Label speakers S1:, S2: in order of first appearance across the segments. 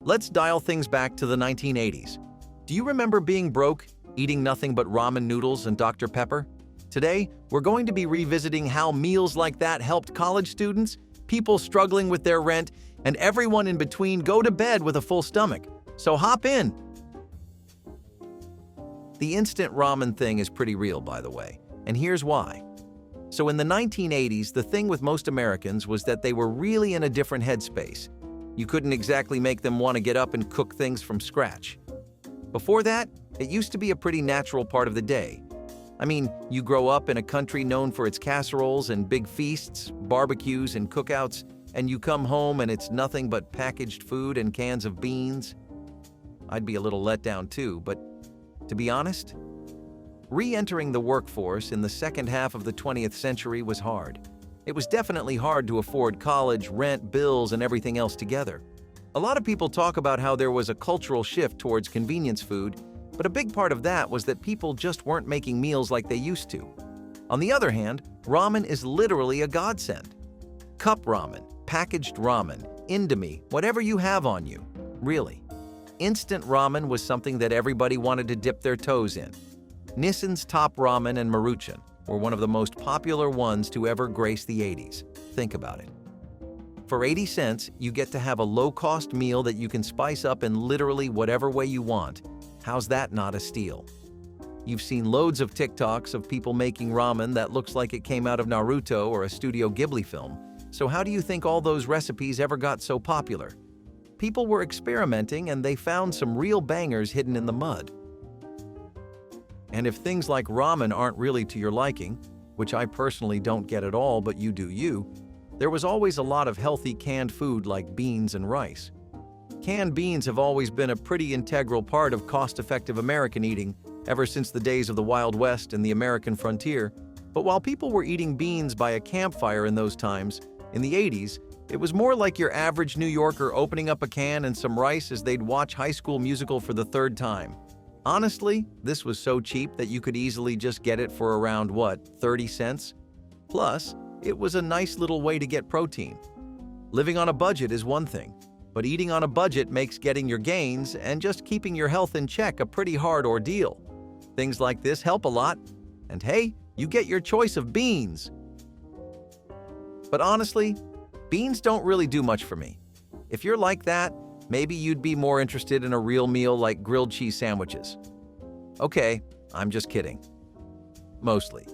S1: Let's dial things back to the 1980s. Do you remember being broke, eating nothing but ramen noodles and Dr. Pepper? Today, we're going to be revisiting how meals like that helped college students, people struggling with their rent, and everyone in between go to bed with a full stomach. So hop in! The instant ramen thing is pretty real, by the way, and here's why. So in the 1980s, the thing with most Americans was that they were really in a different headspace. You couldn't exactly make them want to get up and cook things from scratch. Before that, it used to be a pretty natural part of the day. I mean, you grow up in a country known for its casseroles and big feasts, barbecues and cookouts, and you come home and it's nothing but packaged food and cans of beans. I'd be a little let down too, but to be honest, re-entering the workforce in the second half of the 20th century was hard. It was definitely hard to afford college, rent, bills, and everything else together. A lot of people talk about how there was a cultural shift towards convenience food, but a big part of that was that people just weren't making meals like they used to. On the other hand, ramen is literally a godsend. Cup ramen, packaged ramen, Indomie, whatever you have on you. Really. Instant ramen was something that everybody wanted to dip their toes in. Nissin's Top Ramen and Maruchan were one of the most popular ones to ever grace the 80s. Think about it. For 80 cents, you get to have a low-cost meal that you can spice up in literally whatever way you want. How's that not a steal? You've seen loads of TikToks of people making ramen that looks like it came out of Naruto or a Studio Ghibli film. So how do you think all those recipes ever got so popular? People were experimenting and they found some real bangers hidden in the mud. And if things like ramen aren't really to your liking, which I personally don't get at all, but you do you, there was always a lot of healthy canned food like beans and rice. Canned beans have always been a pretty integral part of cost-effective American eating ever since the days of the Wild West and the American frontier. But while people were eating beans by a campfire in those times, in the 80s, it was more like your average New Yorker opening up a can and some rice as they'd watch High School Musical for the third time. Honestly, this was so cheap that you could easily just get it for around, 30 cents? Plus, it was a nice little way to get protein. Living on a budget is one thing, but eating on a budget makes getting your gains and just keeping your health in check a pretty hard ordeal. Things like this help a lot, and hey, you get your choice of beans. But honestly, beans don't really do much for me. If you're like that, maybe you'd be more interested in a real meal like grilled cheese sandwiches. Okay, I'm just kidding. Mostly.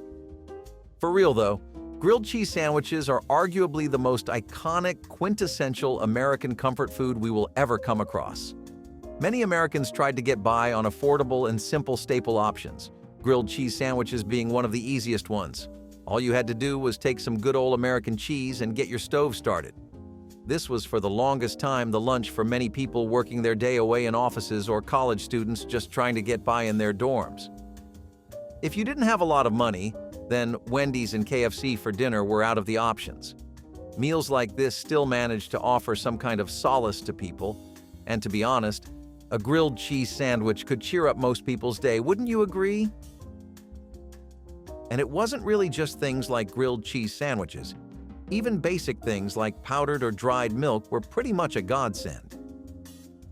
S1: For real though, grilled cheese sandwiches are arguably the most iconic, quintessential American comfort food we will ever come across. Many Americans tried to get by on affordable and simple staple options, grilled cheese sandwiches being one of the easiest ones. All you had to do was take some good old American cheese and get your stove started. This was for the longest time the lunch for many people working their day away in offices or college students just trying to get by in their dorms. If you didn't have a lot of money, then Wendy's and KFC for dinner were out of the options. Meals like this still managed to offer some kind of solace to people, and to be honest, a grilled cheese sandwich could cheer up most people's day, wouldn't you agree? And it wasn't really just things like grilled cheese sandwiches. Even basic things like powdered or dried milk were pretty much a godsend.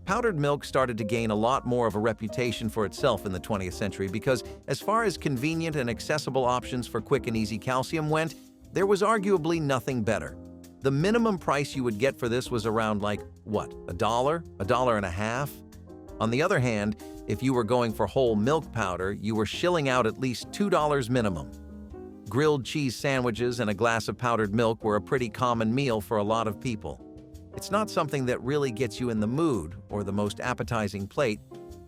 S1: Powdered milk started to gain a lot more of a reputation for itself in the 20th century because, as far as convenient and accessible options for quick and easy calcium went, there was arguably nothing better. The minimum price you would get for this was around $1? $1.50? On the other hand, if you were going for whole milk powder, you were shilling out at least $2 minimum. Grilled cheese sandwiches and a glass of powdered milk were a pretty common meal for a lot of people. It's not something that really gets you in the mood or the most appetizing plate,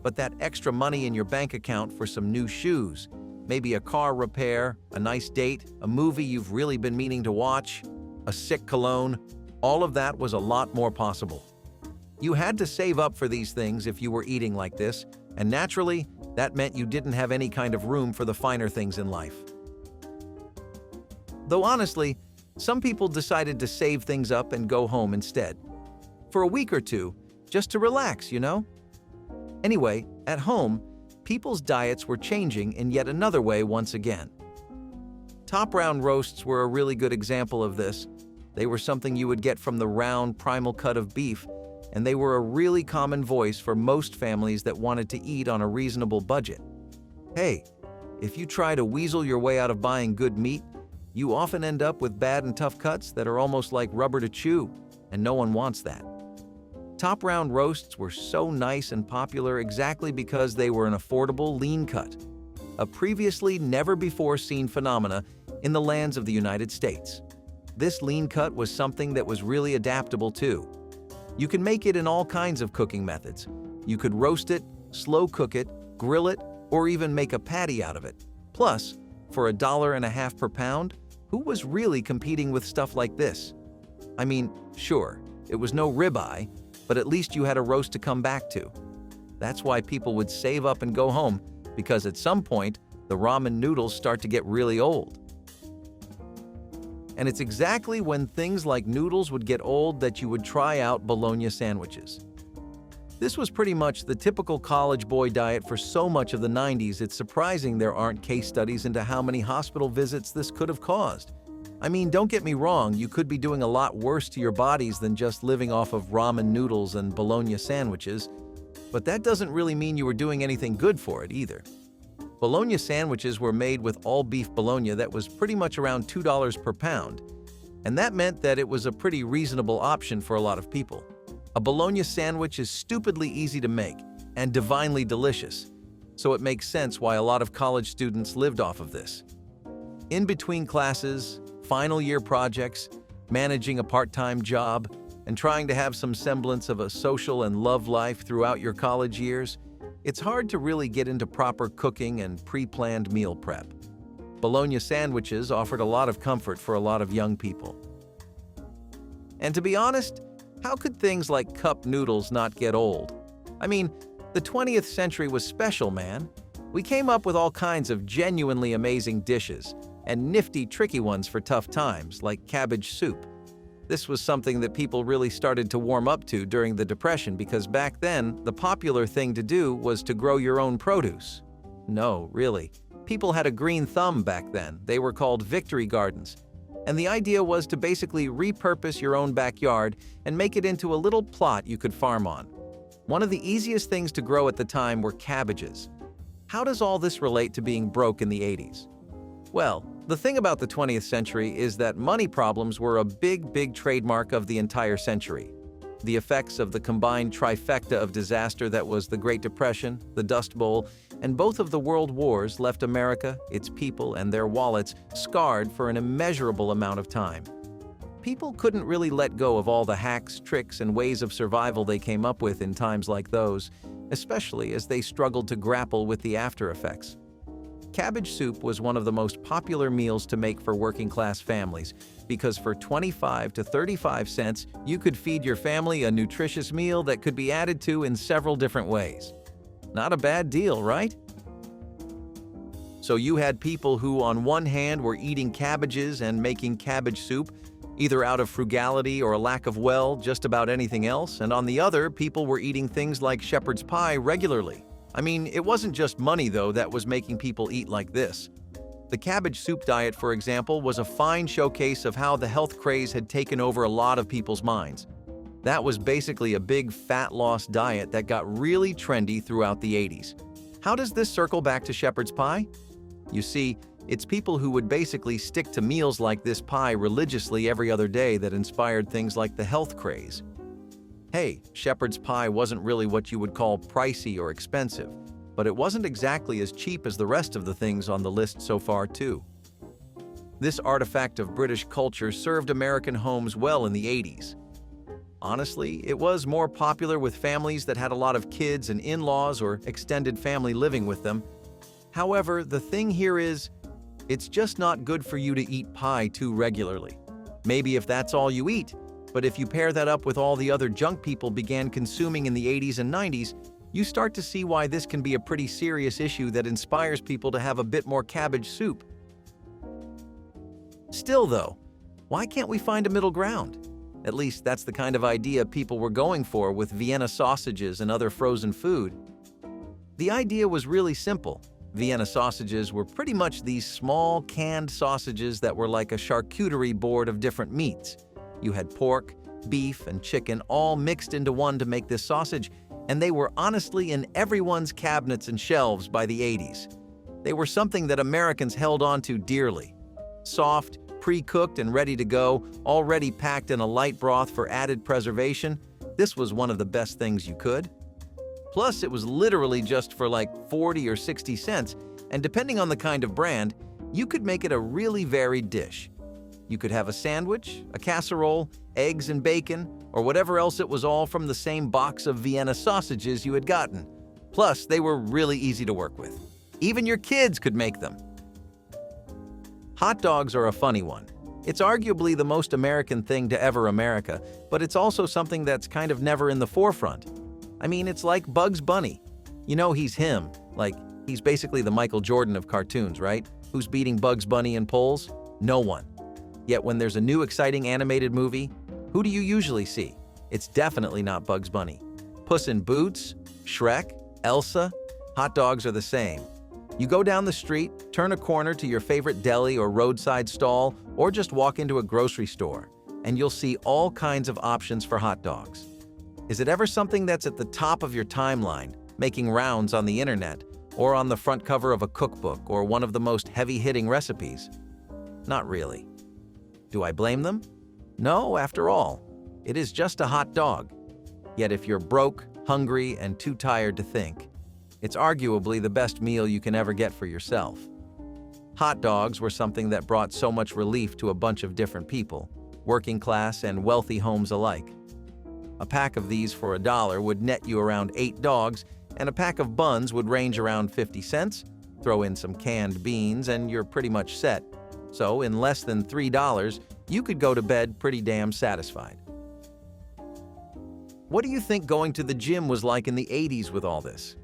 S1: but that extra money in your bank account for some new shoes, maybe a car repair, a nice date, a movie you've really been meaning to watch, a sick cologne, all of that was a lot more possible. You had to save up for these things if you were eating like this, and naturally, that meant you didn't have any kind of room for the finer things in life. Though honestly, some people decided to save things up and go home instead. For a week or two, just to relax, you know? Anyway, at home, people's diets were changing in yet another way once again. Top round roasts were a really good example of this. They were something you would get from the round, primal cut of beef, and they were a really common voice for most families that wanted to eat on a reasonable budget. Hey, if you try to weasel your way out of buying good meat, you often end up with bad and tough cuts that are almost like rubber to chew, and no one wants that. Top round roasts were so nice and popular exactly because they were an affordable, lean cut, a previously never-before-seen phenomena in the lands of the United States. This lean cut was something that was really adaptable too. You can make it in all kinds of cooking methods. You could roast it, slow cook it, grill it, or even make a patty out of it. Plus, for $1.50 per pound, who was really competing with stuff like this? I mean, sure, it was no ribeye, but at least you had a roast to come back to. That's why people would save up and go home, because at some point, the ramen noodles start to get really old. And it's exactly when things like noodles would get old that you would try out Bologna sandwiches. This was pretty much the typical college boy diet for so much of the 90s, it's surprising there aren't case studies into how many hospital visits this could have caused. I mean, don't get me wrong, you could be doing a lot worse to your bodies than just living off of ramen noodles and Bologna sandwiches, but that doesn't really mean you were doing anything good for it either. Bologna sandwiches were made with all-beef bologna that was pretty much around $2 per pound, and that meant that it was a pretty reasonable option for a lot of people. A Bologna sandwich is stupidly easy to make and divinely delicious, so it makes sense why a lot of college students lived off of this. In between classes, final year projects, managing a part-time job, and trying to have some semblance of a social and love life throughout your college years, it's hard to really get into proper cooking and pre-planned meal prep. Bologna sandwiches offered a lot of comfort for a lot of young people. And to be honest, how could things like cup noodles not get old? I mean, the 20th century was special, man. We came up with all kinds of genuinely amazing dishes, and nifty, tricky ones for tough times, like cabbage soup. This was something that people really started to warm up to during the Depression because back then, the popular thing to do was to grow your own produce. No, really. People had a green thumb back then. They were called victory gardens. And the idea was to basically repurpose your own backyard and make it into a little plot you could farm on. One of the easiest things to grow at the time were cabbages. How does all this relate to being broke in the 80s? Well, the thing about the 20th century is that money problems were a big trademark of the entire century. The effects of the combined trifecta of disaster that was the Great Depression, the Dust Bowl, and both of the world wars left America, its people, and their wallets scarred for an immeasurable amount of time. People couldn't really let go of all the hacks, tricks, and ways of survival they came up with in times like those, especially as they struggled to grapple with the after effects. Cabbage soup was one of the most popular meals to make for working-class families because for 25 to 35 cents, you could feed your family a nutritious meal that could be added to in several different ways. Not a bad deal, right? So you had people who, on one hand, were eating cabbages and making cabbage soup, either out of frugality or a lack of, well, just about anything else, and on the other, people were eating things like shepherd's pie regularly. I mean, it wasn't just money, though, that was making people eat like this. The cabbage soup diet, for example, was a fine showcase of how the health craze had taken over a lot of people's minds. That was basically a big fat loss diet that got really trendy throughout the 80s. How does this circle back to shepherd's pie? You see, it's people who would basically stick to meals like this pie religiously every other day that inspired things like the health craze. Hey, shepherd's pie wasn't really what you would call pricey or expensive, but it wasn't exactly as cheap as the rest of the things on the list so far, too. This artifact of British culture served American homes well in the 80s. Honestly, it was more popular with families that had a lot of kids and in-laws or extended family living with them. However, the thing here is, it's just not good for you to eat pie too regularly. Maybe if that's all you eat, but if you pair that up with all the other junk people began consuming in the 80s and 90s, you start to see why this can be a pretty serious issue that inspires people to have a bit more cabbage soup. Still though, why can't we find a middle ground? At least that's the kind of idea people were going for with Vienna sausages and other frozen food. The idea was really simple. Vienna sausages were pretty much these small canned sausages that were like a charcuterie board of different meats. You had pork, beef, and chicken all mixed into one to make this sausage, and they were honestly in everyone's cabinets and shelves by the 80s. They were something that Americans held on to dearly. Soft, pre-cooked and ready to go, already packed in a light broth for added preservation, this was one of the best things you could. Plus, it was literally just for like 40 or 60 cents, and depending on the kind of brand, you could make it a really varied dish. You could have a sandwich, a casserole, eggs and bacon, or whatever else, it was all from the same box of Vienna sausages you had gotten. Plus, they were really easy to work with. Even your kids could make them. Hot dogs are a funny one. It's arguably the most American thing to ever America, but it's also something that's kind of never in the forefront. I mean, it's like Bugs Bunny. You know he's him, like he's basically the Michael Jordan of cartoons, right? Who's beating Bugs Bunny in polls? No one. Yet when there's a new exciting animated movie, who do you usually see? It's definitely not Bugs Bunny. Puss in Boots, Shrek, Elsa, hot dogs are the same. You go down the street, turn a corner to your favorite deli or roadside stall, or just walk into a grocery store, and you'll see all kinds of options for hot dogs. Is it ever something that's at the top of your timeline, making rounds on the internet, or on the front cover of a cookbook or one of the most heavy-hitting recipes? Not really. Do I blame them? No, after all, it is just a hot dog. Yet if you're broke, hungry, and too tired to think, it's arguably the best meal you can ever get for yourself. Hot dogs were something that brought so much relief to a bunch of different people, working class and wealthy homes alike. A pack of these for $1 would net you around 8 dogs, and a pack of buns would range around 50 cents. Throw in some canned beans and you're pretty much set. So in less than $3, you could go to bed pretty damn satisfied. What do you think going to the gym was like in the 80s with all this?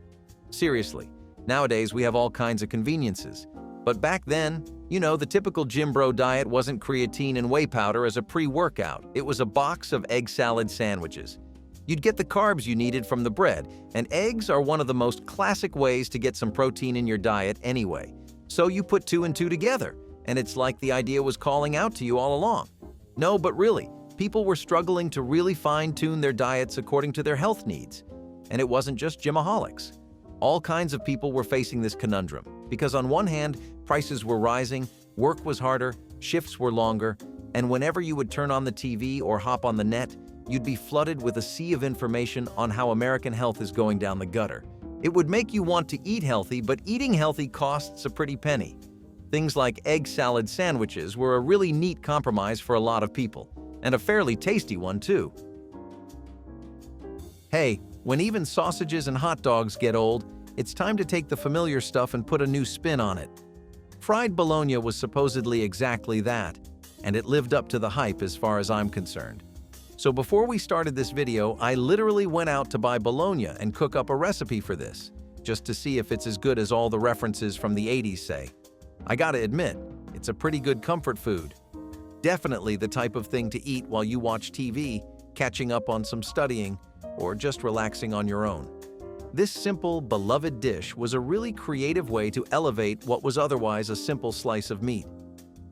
S1: Seriously, nowadays we have all kinds of conveniences. But back then, the typical gym bro diet wasn't creatine and whey powder as a pre-workout. It was a box of egg salad sandwiches. You'd get the carbs you needed from the bread, and eggs are one of the most classic ways to get some protein in your diet anyway. So you put 2 and 2 together, and it's like the idea was calling out to you all along. No, but really, people were struggling to really fine-tune their diets according to their health needs. And it wasn't just gymaholics. All kinds of people were facing this conundrum, because on one hand, prices were rising, work was harder, shifts were longer, and whenever you would turn on the TV or hop on the net, you'd be flooded with a sea of information on how American health is going down the gutter. It would make you want to eat healthy, but eating healthy costs a pretty penny. Things like egg salad sandwiches were a really neat compromise for a lot of people, and a fairly tasty one too. Hey, when even sausages and hot dogs get old, it's time to take the familiar stuff and put a new spin on it. Fried Bologna was supposedly exactly that, and it lived up to the hype as far as I'm concerned. So before we started this video, I literally went out to buy Bologna and cook up a recipe for this, just to see if it's as good as all the references from the 80s say. I gotta admit, it's a pretty good comfort food. Definitely the type of thing to eat while you watch TV, catching up on some studying, or just relaxing on your own. This simple, beloved dish was a really creative way to elevate what was otherwise a simple slice of meat.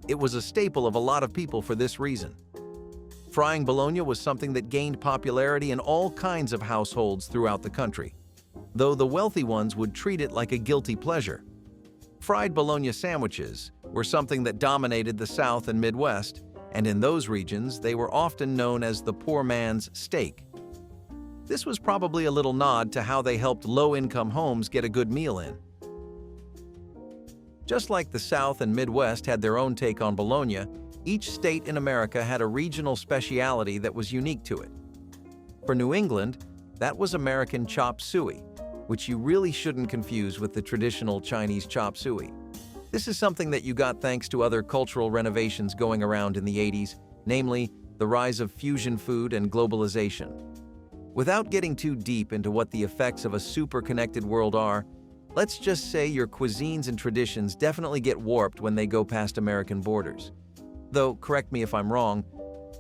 S1: It was a staple of a lot of people for this reason. Frying Bologna was something that gained popularity in all kinds of households throughout the country, though the wealthy ones would treat it like a guilty pleasure. Fried Bologna sandwiches were something that dominated the South and Midwest, and in those regions, they were often known as the poor man's steak. This was probably a little nod to how they helped low-income homes get a good meal in. Just like the South and Midwest had their own take on Bologna, each state in America had a regional speciality that was unique to it. For New England, that was American chop suey, which you really shouldn't confuse with the traditional Chinese chop suey. This is something that you got thanks to other cultural renovations going around in the 80s, namely the rise of fusion food and globalization. Without getting too deep into what the effects of a super-connected world are, let's just say your cuisines and traditions definitely get warped when they go past American borders. Though, correct me if I'm wrong,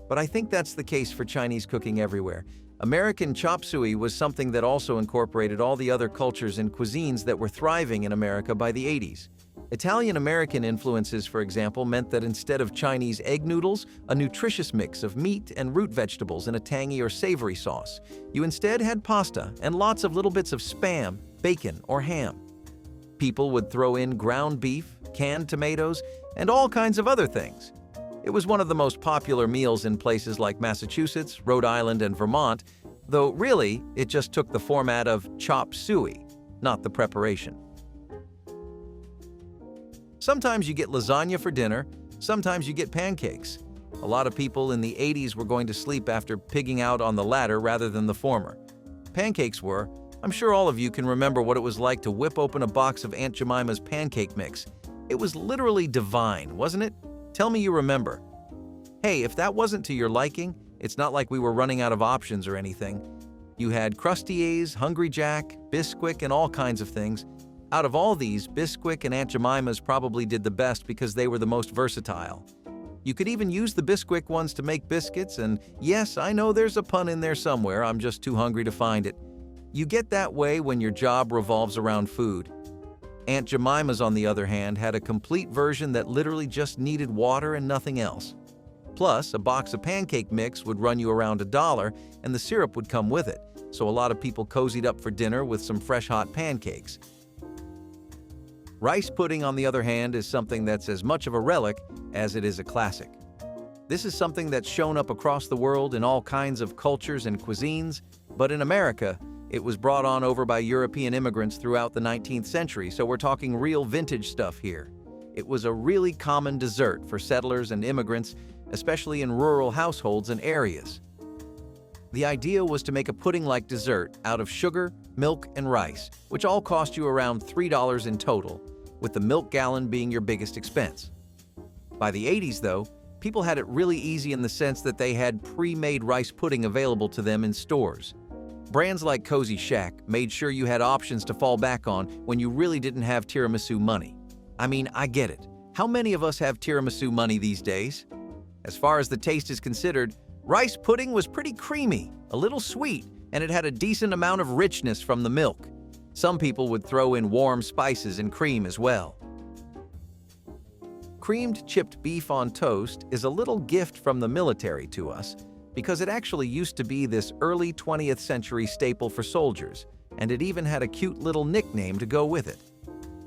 S1: but I think that's the case for Chinese cooking everywhere. American chop suey was something that also incorporated all the other cultures and cuisines that were thriving in America by the 80s. Italian-American influences, for example, meant that instead of Chinese egg noodles, a nutritious mix of meat and root vegetables in a tangy or savory sauce, you instead had pasta and lots of little bits of Spam, bacon, or ham. People would throw in ground beef, canned tomatoes, and all kinds of other things. It was one of the most popular meals in places like Massachusetts, Rhode Island, and Vermont, though really, it just took the format of chop suey, not the preparation. Sometimes you get lasagna for dinner, sometimes you get pancakes. A lot of people in the 80s were going to sleep after pigging out on the latter rather than the former. Pancakes were. I'm sure all of you can remember what it was like to whip open a box of Aunt Jemima's pancake mix. It was literally divine, wasn't it? Tell me you remember. Hey, if that wasn't to your liking, it's not like we were running out of options or anything. You had Crustiers, Hungry Jack, Bisquick, and all kinds of things. Out of all these, Bisquick and Aunt Jemima's probably did the best because they were the most versatile. You could even use the Bisquick ones to make biscuits, and yes, I know there's a pun in there somewhere, I'm just too hungry to find it. You get that way when your job revolves around food. Aunt Jemima's, on the other hand, had a complete version that literally just needed water and nothing else. Plus, a box of pancake mix would run you around $1, and the syrup would come with it, so a lot of people cozied up for dinner with some fresh hot pancakes. Rice pudding, on the other hand, is something that's as much of a relic as it is a classic. This is something that's shown up across the world in all kinds of cultures and cuisines, but in America, it was brought on over by European immigrants throughout the 19th century, so we're talking real vintage stuff here. It was a really common dessert for settlers and immigrants, especially in rural households and areas. The idea was to make a pudding-like dessert out of sugar, milk, and rice, which all cost you around $3 in total, with the milk gallon being your biggest expense. By the 80s, though, people had it really easy in the sense that they had pre-made rice pudding available to them in stores. Brands like Cozy Shack made sure you had options to fall back on when you really didn't have tiramisu money. I mean, I get it. How many of us have tiramisu money these days? As far as the taste is considered, rice pudding was pretty creamy, a little sweet, and it had a decent amount of richness from the milk. Some people would throw in warm spices and cream as well. Creamed chipped beef on toast is a little gift from the military to us because it actually used to be this early 20th century staple for soldiers, and it even had a cute little nickname to go with it.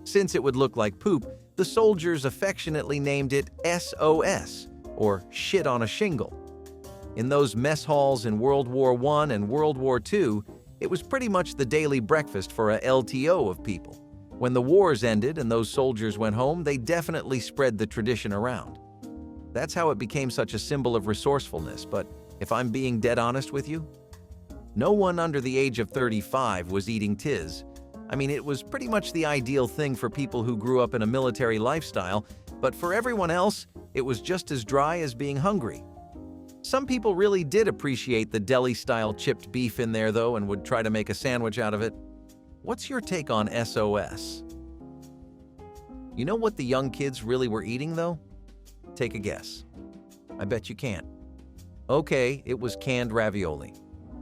S1: Since it would look like poop, the soldiers affectionately named it SOS, or shit on a shingle. In those mess halls in World War I and World War II, it was pretty much the daily breakfast for a LTO of people. When the wars ended and those soldiers went home, they definitely spread the tradition around. That's how it became such a symbol of resourcefulness, but if I'm being dead honest with you, no one under the age of 35 was eating tiz. I mean, it was pretty much the ideal thing for people who grew up in a military lifestyle, but for everyone else, it was just as dry as being hungry. Some people really did appreciate the deli-style chipped beef in there, though, and would try to make a sandwich out of it. What's your take on SOS? You know what the young kids really were eating, though? Take a guess. I bet you can't. Okay, it was canned ravioli.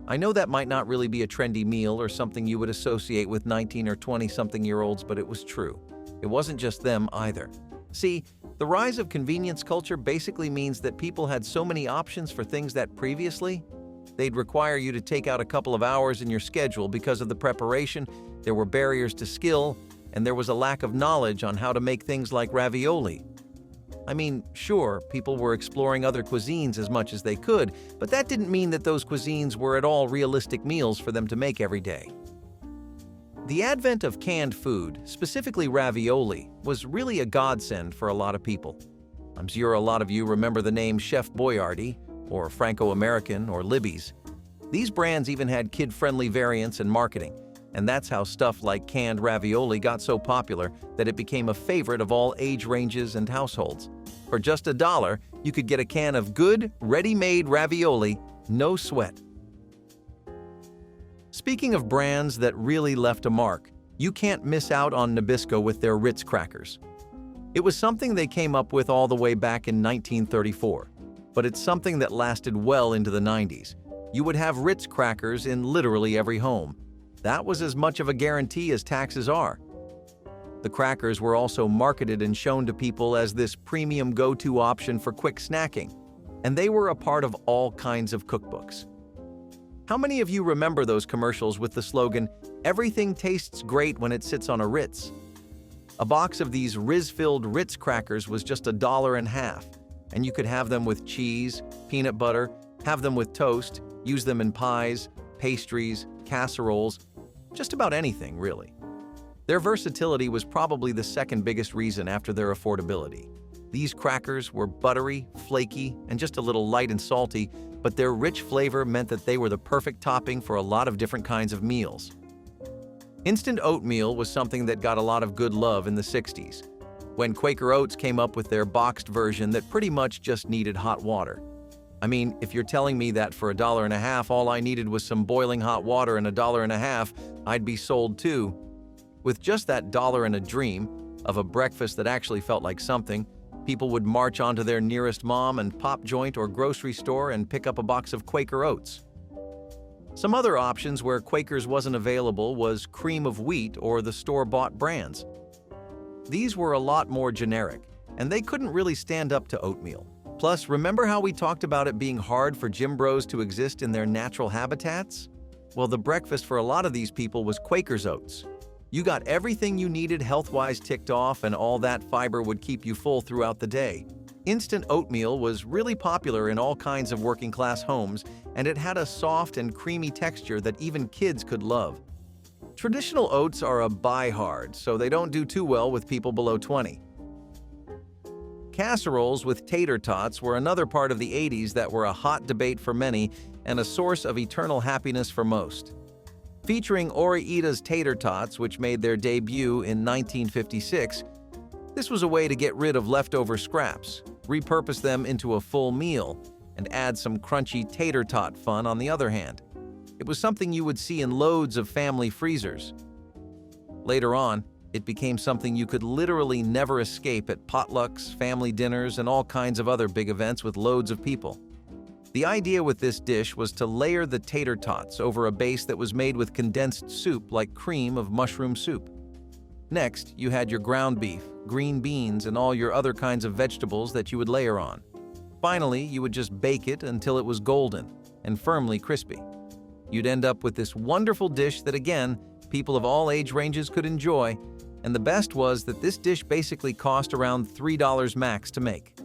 S1: I know that might not really be a trendy meal or something you would associate with 19 or 20-something-year-olds, but it was true. It wasn't just them either. See, the rise of convenience culture basically means that people had so many options for things that previously, they'd require you to take out a couple of hours in your schedule because of the preparation, there were barriers to skill, and there was a lack of knowledge on how to make things like ravioli. I mean, sure, people were exploring other cuisines as much as they could, but that didn't mean that those cuisines were at all realistic meals for them to make every day. The advent of canned food, specifically ravioli, was really a godsend for a lot of people. I'm sure a lot of you remember the name Chef Boyardee, or Franco-American, or Libby's. These brands even had kid-friendly variants and marketing, and that's how stuff like canned ravioli got so popular that it became a favorite of all age ranges and households. For just $1, you could get a can of good, ready-made ravioli, no sweat. Speaking of brands that really left a mark, you can't miss out on Nabisco with their Ritz crackers. It was something they came up with all the way back in 1934, but it's something that lasted well into the 90s. You would have Ritz crackers in literally every home. That was as much of a guarantee as taxes are. The crackers were also marketed and shown to people as this premium go-to option for quick snacking, and they were a part of all kinds of cookbooks. How many of you remember those commercials with the slogan, "Everything tastes great when it sits on a Ritz"? A box of these Rizz-filled Ritz crackers was just $1.50, and you could have them with cheese, peanut butter, have them with toast, use them in pies, pastries, casseroles, just about anything, really. Their versatility was probably the second biggest reason after their affordability. These crackers were buttery, flaky, and just a little light and salty, but their rich flavor meant that they were the perfect topping for a lot of different kinds of meals. Instant oatmeal was something that got a lot of good love in the 60s, when Quaker Oats came up with their boxed version that pretty much just needed hot water. I mean, if you're telling me that for $1.50 all I needed was some boiling hot water and $1.50, I'd be sold too. With just that dollar and a dream of a breakfast that actually felt like something, people would march onto their nearest mom and pop joint or grocery store and pick up a box of Quaker Oats. Some other options where Quaker's wasn't available was cream of wheat or the store-bought brands. These were a lot more generic, and they couldn't really stand up to oatmeal. Plus, remember how we talked about it being hard for gym bros to exist in their natural habitats? Well, the breakfast for a lot of these people was Quaker's Oats. You got everything you needed health-wise ticked off, and all that fiber would keep you full throughout the day. Instant oatmeal was really popular in all kinds of working-class homes, and it had a soft and creamy texture that even kids could love. Traditional oats are a buy hard, so they don't do too well with people below 20. Casseroles with tater tots were another part of the 80s that were a hot debate for many and a source of eternal happiness for most. Featuring Ore-Ida's tater tots, which made their debut in 1956, this was a way to get rid of leftover scraps, repurpose them into a full meal, and add some crunchy tater tot fun on the other hand. It was something you would see in loads of family freezers. Later on, it became something you could literally never escape at potlucks, family dinners, and all kinds of other big events with loads of people. The idea with this dish was to layer the tater tots over a base that was made with condensed soup like cream of mushroom soup. Next, you had your ground beef, green beans, and all your other kinds of vegetables that you would layer on. Finally, you would just bake it until it was golden and firmly crispy. You'd end up with this wonderful dish that, again, people of all age ranges could enjoy, and the best was that this dish basically cost around $3 max to make.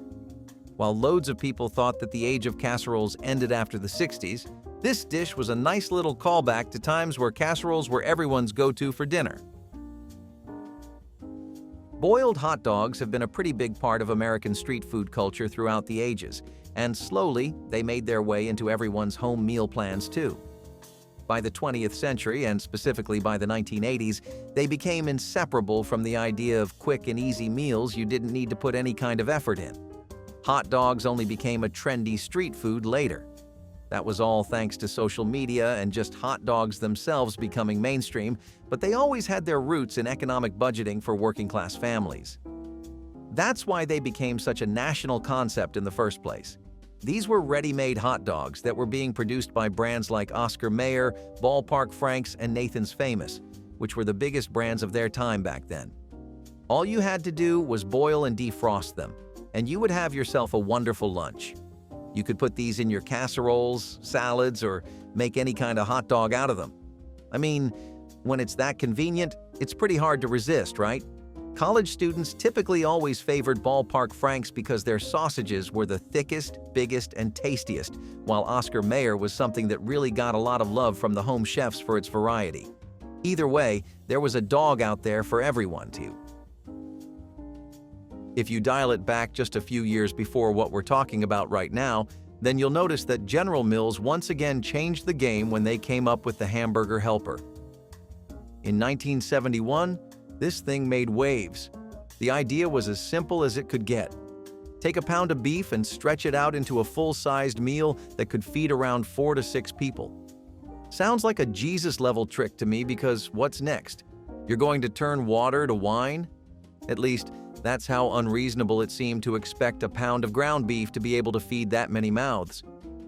S1: While loads of people thought that the age of casseroles ended after the 60s, this dish was a nice little callback to times where casseroles were everyone's go-to for dinner. Boiled hot dogs have been a pretty big part of American street food culture throughout the ages, and slowly they made their way into everyone's home meal plans too. By the 20th century, and specifically by the 1980s, they became inseparable from the idea of quick and easy meals you didn't need to put any kind of effort in. Hot dogs only became a trendy street food later. That was all thanks to social media and just hot dogs themselves becoming mainstream, but they always had their roots in economic budgeting for working-class families. That's why they became such a national concept in the first place. These were ready-made hot dogs that were being produced by brands like Oscar Mayer, Ballpark Franks, and Nathan's Famous, which were the biggest brands of their time back then. All you had to do was boil and defrost them, and you would have yourself a wonderful lunch. You could put these in your casseroles, salads, or make any kind of hot dog out of them. I mean, when it's that convenient, it's pretty hard to resist, right? College students typically always favored Ballpark Franks because their sausages were the thickest, biggest, and tastiest, while Oscar Mayer was something that really got a lot of love from the home chefs for its variety. Either way, there was a dog out there for everyone to. If you dial it back just a few years before what we're talking about right now, then you'll notice that General Mills once again changed the game when they came up with the Hamburger Helper. In 1971, this thing made waves. The idea was as simple as it could get. Take a pound of beef and stretch it out into a full-sized meal that could feed around 4 to 6 people. Sounds like a Jesus-level trick to me because what's next? You're going to turn water to wine? At least, that's how unreasonable it seemed to expect a pound of ground beef to be able to feed that many mouths.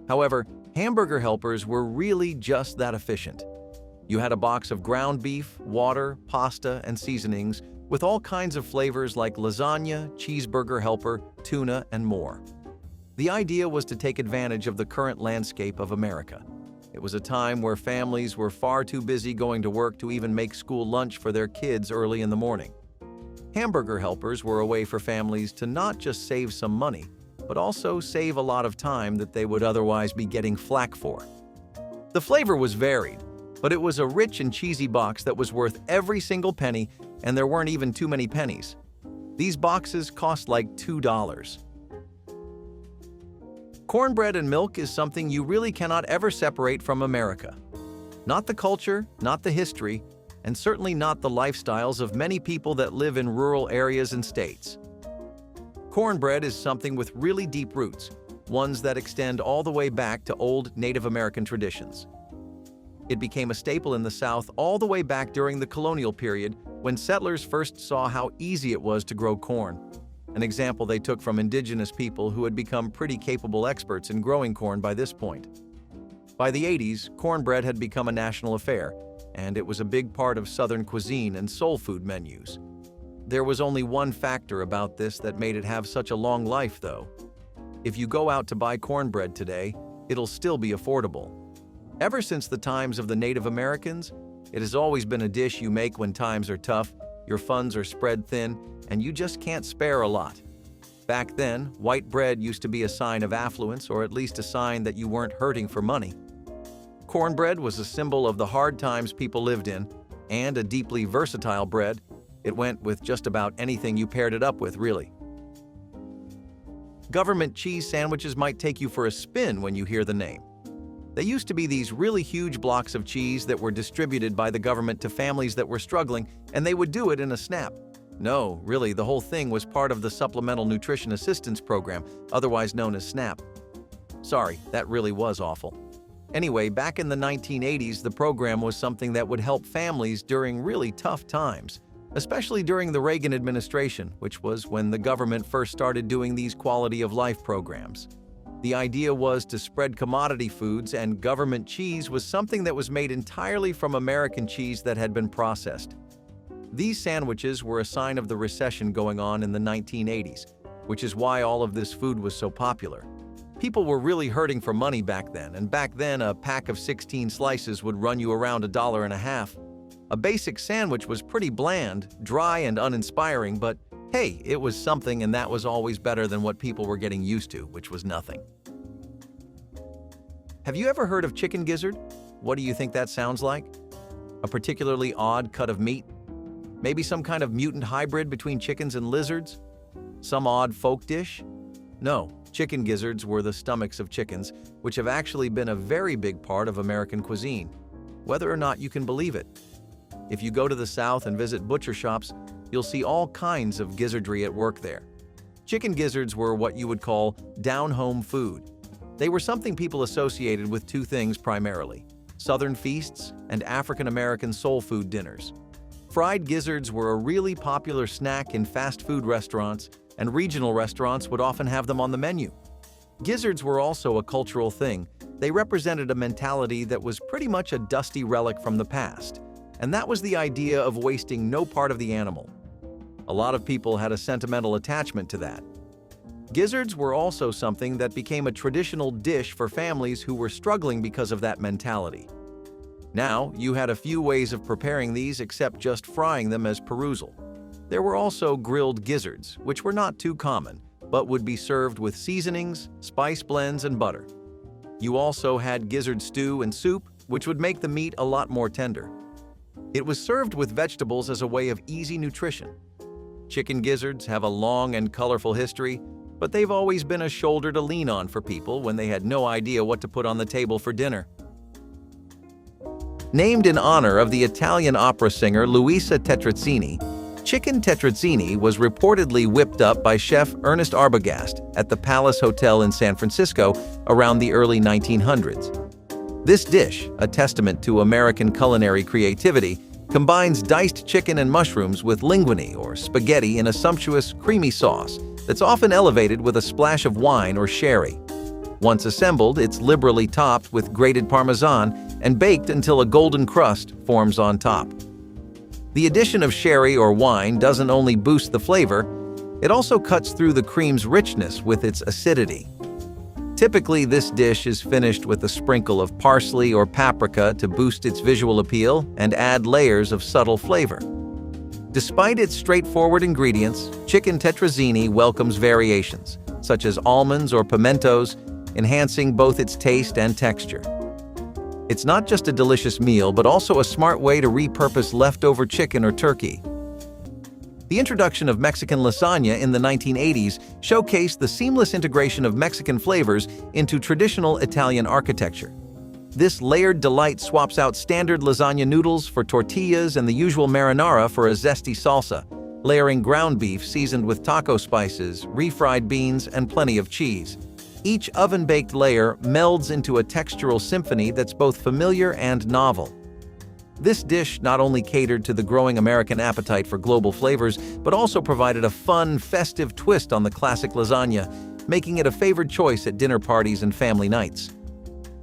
S1: However, Hamburger Helpers were really just that efficient. You had a box of ground beef, water, pasta, and seasonings, with all kinds of flavors like lasagna, cheeseburger helper, tuna, and more. The idea was to take advantage of the current landscape of America. It was a time where families were far too busy going to work to even make school lunch for their kids early in the morning. Hamburger helpers were a way for families to not just save some money, but also save a lot of time that they would otherwise be getting flack for. The flavor was varied, but it was a rich and cheesy box that was worth every single penny, and there weren't even too many pennies. These boxes cost like $2. Cornbread and milk is something you really cannot ever separate from America. Not the culture, not the history, and certainly not the lifestyles of many people that live in rural areas and states. Cornbread is something with really deep roots, ones that extend all the way back to old Native American traditions. It became a staple in the South all the way back during the colonial period when settlers first saw how easy it was to grow corn, an example they took from indigenous people who had become pretty capable experts in growing corn by this point. By the 80s, cornbread had become a national affair, and it was a big part of Southern cuisine and soul food menus. There was only one factor about this that made it have such a long life, though. If you go out to buy cornbread today, it'll still be affordable. Ever since the times of the Native Americans, it has always been a dish you make when times are tough, your funds are spread thin, and you just can't spare a lot. Back then, white bread used to be a sign of affluence, or at least a sign that you weren't hurting for money. Cornbread was a symbol of the hard times people lived in, and a deeply versatile bread. It went with just about anything you paired it up with, really. Government cheese sandwiches might take you for a spin when you hear the name. They used to be these really huge blocks of cheese that were distributed by the government to families that were struggling, and they would do it in a snap. No, really, the whole thing was part of the Supplemental Nutrition Assistance Program, otherwise known as SNAP. Sorry, that really was awful. Anyway, back in the 1980s, the program was something that would help families during really tough times, especially during the Reagan administration, which was when the government first started doing these quality of life programs. The idea was to spread commodity foods, and government cheese was something that was made entirely from American cheese that had been processed. These sandwiches were a sign of the recession going on in the 1980s, which is why all of this food was so popular. People were really hurting for money back then, and back then a pack of 16 slices would run you around $1.50. A basic sandwich was pretty bland, dry, and uninspiring, but hey, it was something, and that was always better than what people were getting used to, which was nothing. Have you ever heard of chicken gizzard? What do you think that sounds like? A particularly odd cut of meat? Maybe some kind of mutant hybrid between chickens and lizards? Some odd folk dish? No, chicken gizzards were the stomachs of chickens, which have actually been a very big part of American cuisine, whether or not you can believe it. If you go to the South and visit butcher shops, you'll see all kinds of gizzardry at work there. Chicken gizzards were what you would call down-home food. They were something people associated with two things primarily: Southern feasts and African-American soul food dinners. Fried gizzards were a really popular snack in fast food restaurants, and regional restaurants would often have them on the menu. Gizzards were also a cultural thing. They represented a mentality that was pretty much a dusty relic from the past, and that was the idea of wasting no part of the animal. A lot of people had a sentimental attachment to that. Gizzards were also something that became a traditional dish for families who were struggling because of that mentality. Now, you had a few ways of preparing these except just frying them as perusal. There were also grilled gizzards, which were not too common, but would be served with seasonings, spice blends, and butter. You also had gizzard stew and soup, which would make the meat a lot more tender. It was served with vegetables as a way of easy nutrition. Chicken gizzards have a long and colorful history, but they've always been a shoulder to lean on for people when they had no idea what to put on the table for dinner. Named in honor of the Italian opera singer Luisa Tetrazzini, chicken tetrazzini was reportedly whipped up by chef Ernest Arbogast at the Palace Hotel in San Francisco around the early 1900s. This dish, a testament to American culinary creativity, combines diced chicken and mushrooms with linguine or spaghetti in a sumptuous, creamy sauce that's often elevated with a splash of wine or sherry. Once assembled, it's liberally topped with grated Parmesan and baked until a golden crust forms on top. The addition of sherry or wine doesn't only boost the flavor, it also cuts through the cream's richness with its acidity. Typically, this dish is finished with a sprinkle of parsley or paprika to boost its visual appeal and add layers of subtle flavor. Despite its straightforward ingredients, chicken tetrazzini welcomes variations, such as almonds or pimentos, enhancing both its taste and texture. It's not just a delicious meal, but also a smart way to repurpose leftover chicken or turkey. The introduction of Mexican lasagna in the 1980s showcased the seamless integration of Mexican flavors into traditional Italian architecture. This layered delight swaps out standard lasagna noodles for tortillas and the usual marinara for a zesty salsa, layering ground beef seasoned with taco spices, refried beans, and plenty of cheese. Each oven-baked layer melds into a textural symphony that's both familiar and novel. This dish not only catered to the growing American appetite for global flavors, but also provided a fun, festive twist on the classic lasagna, making it a favored choice at dinner parties and family nights.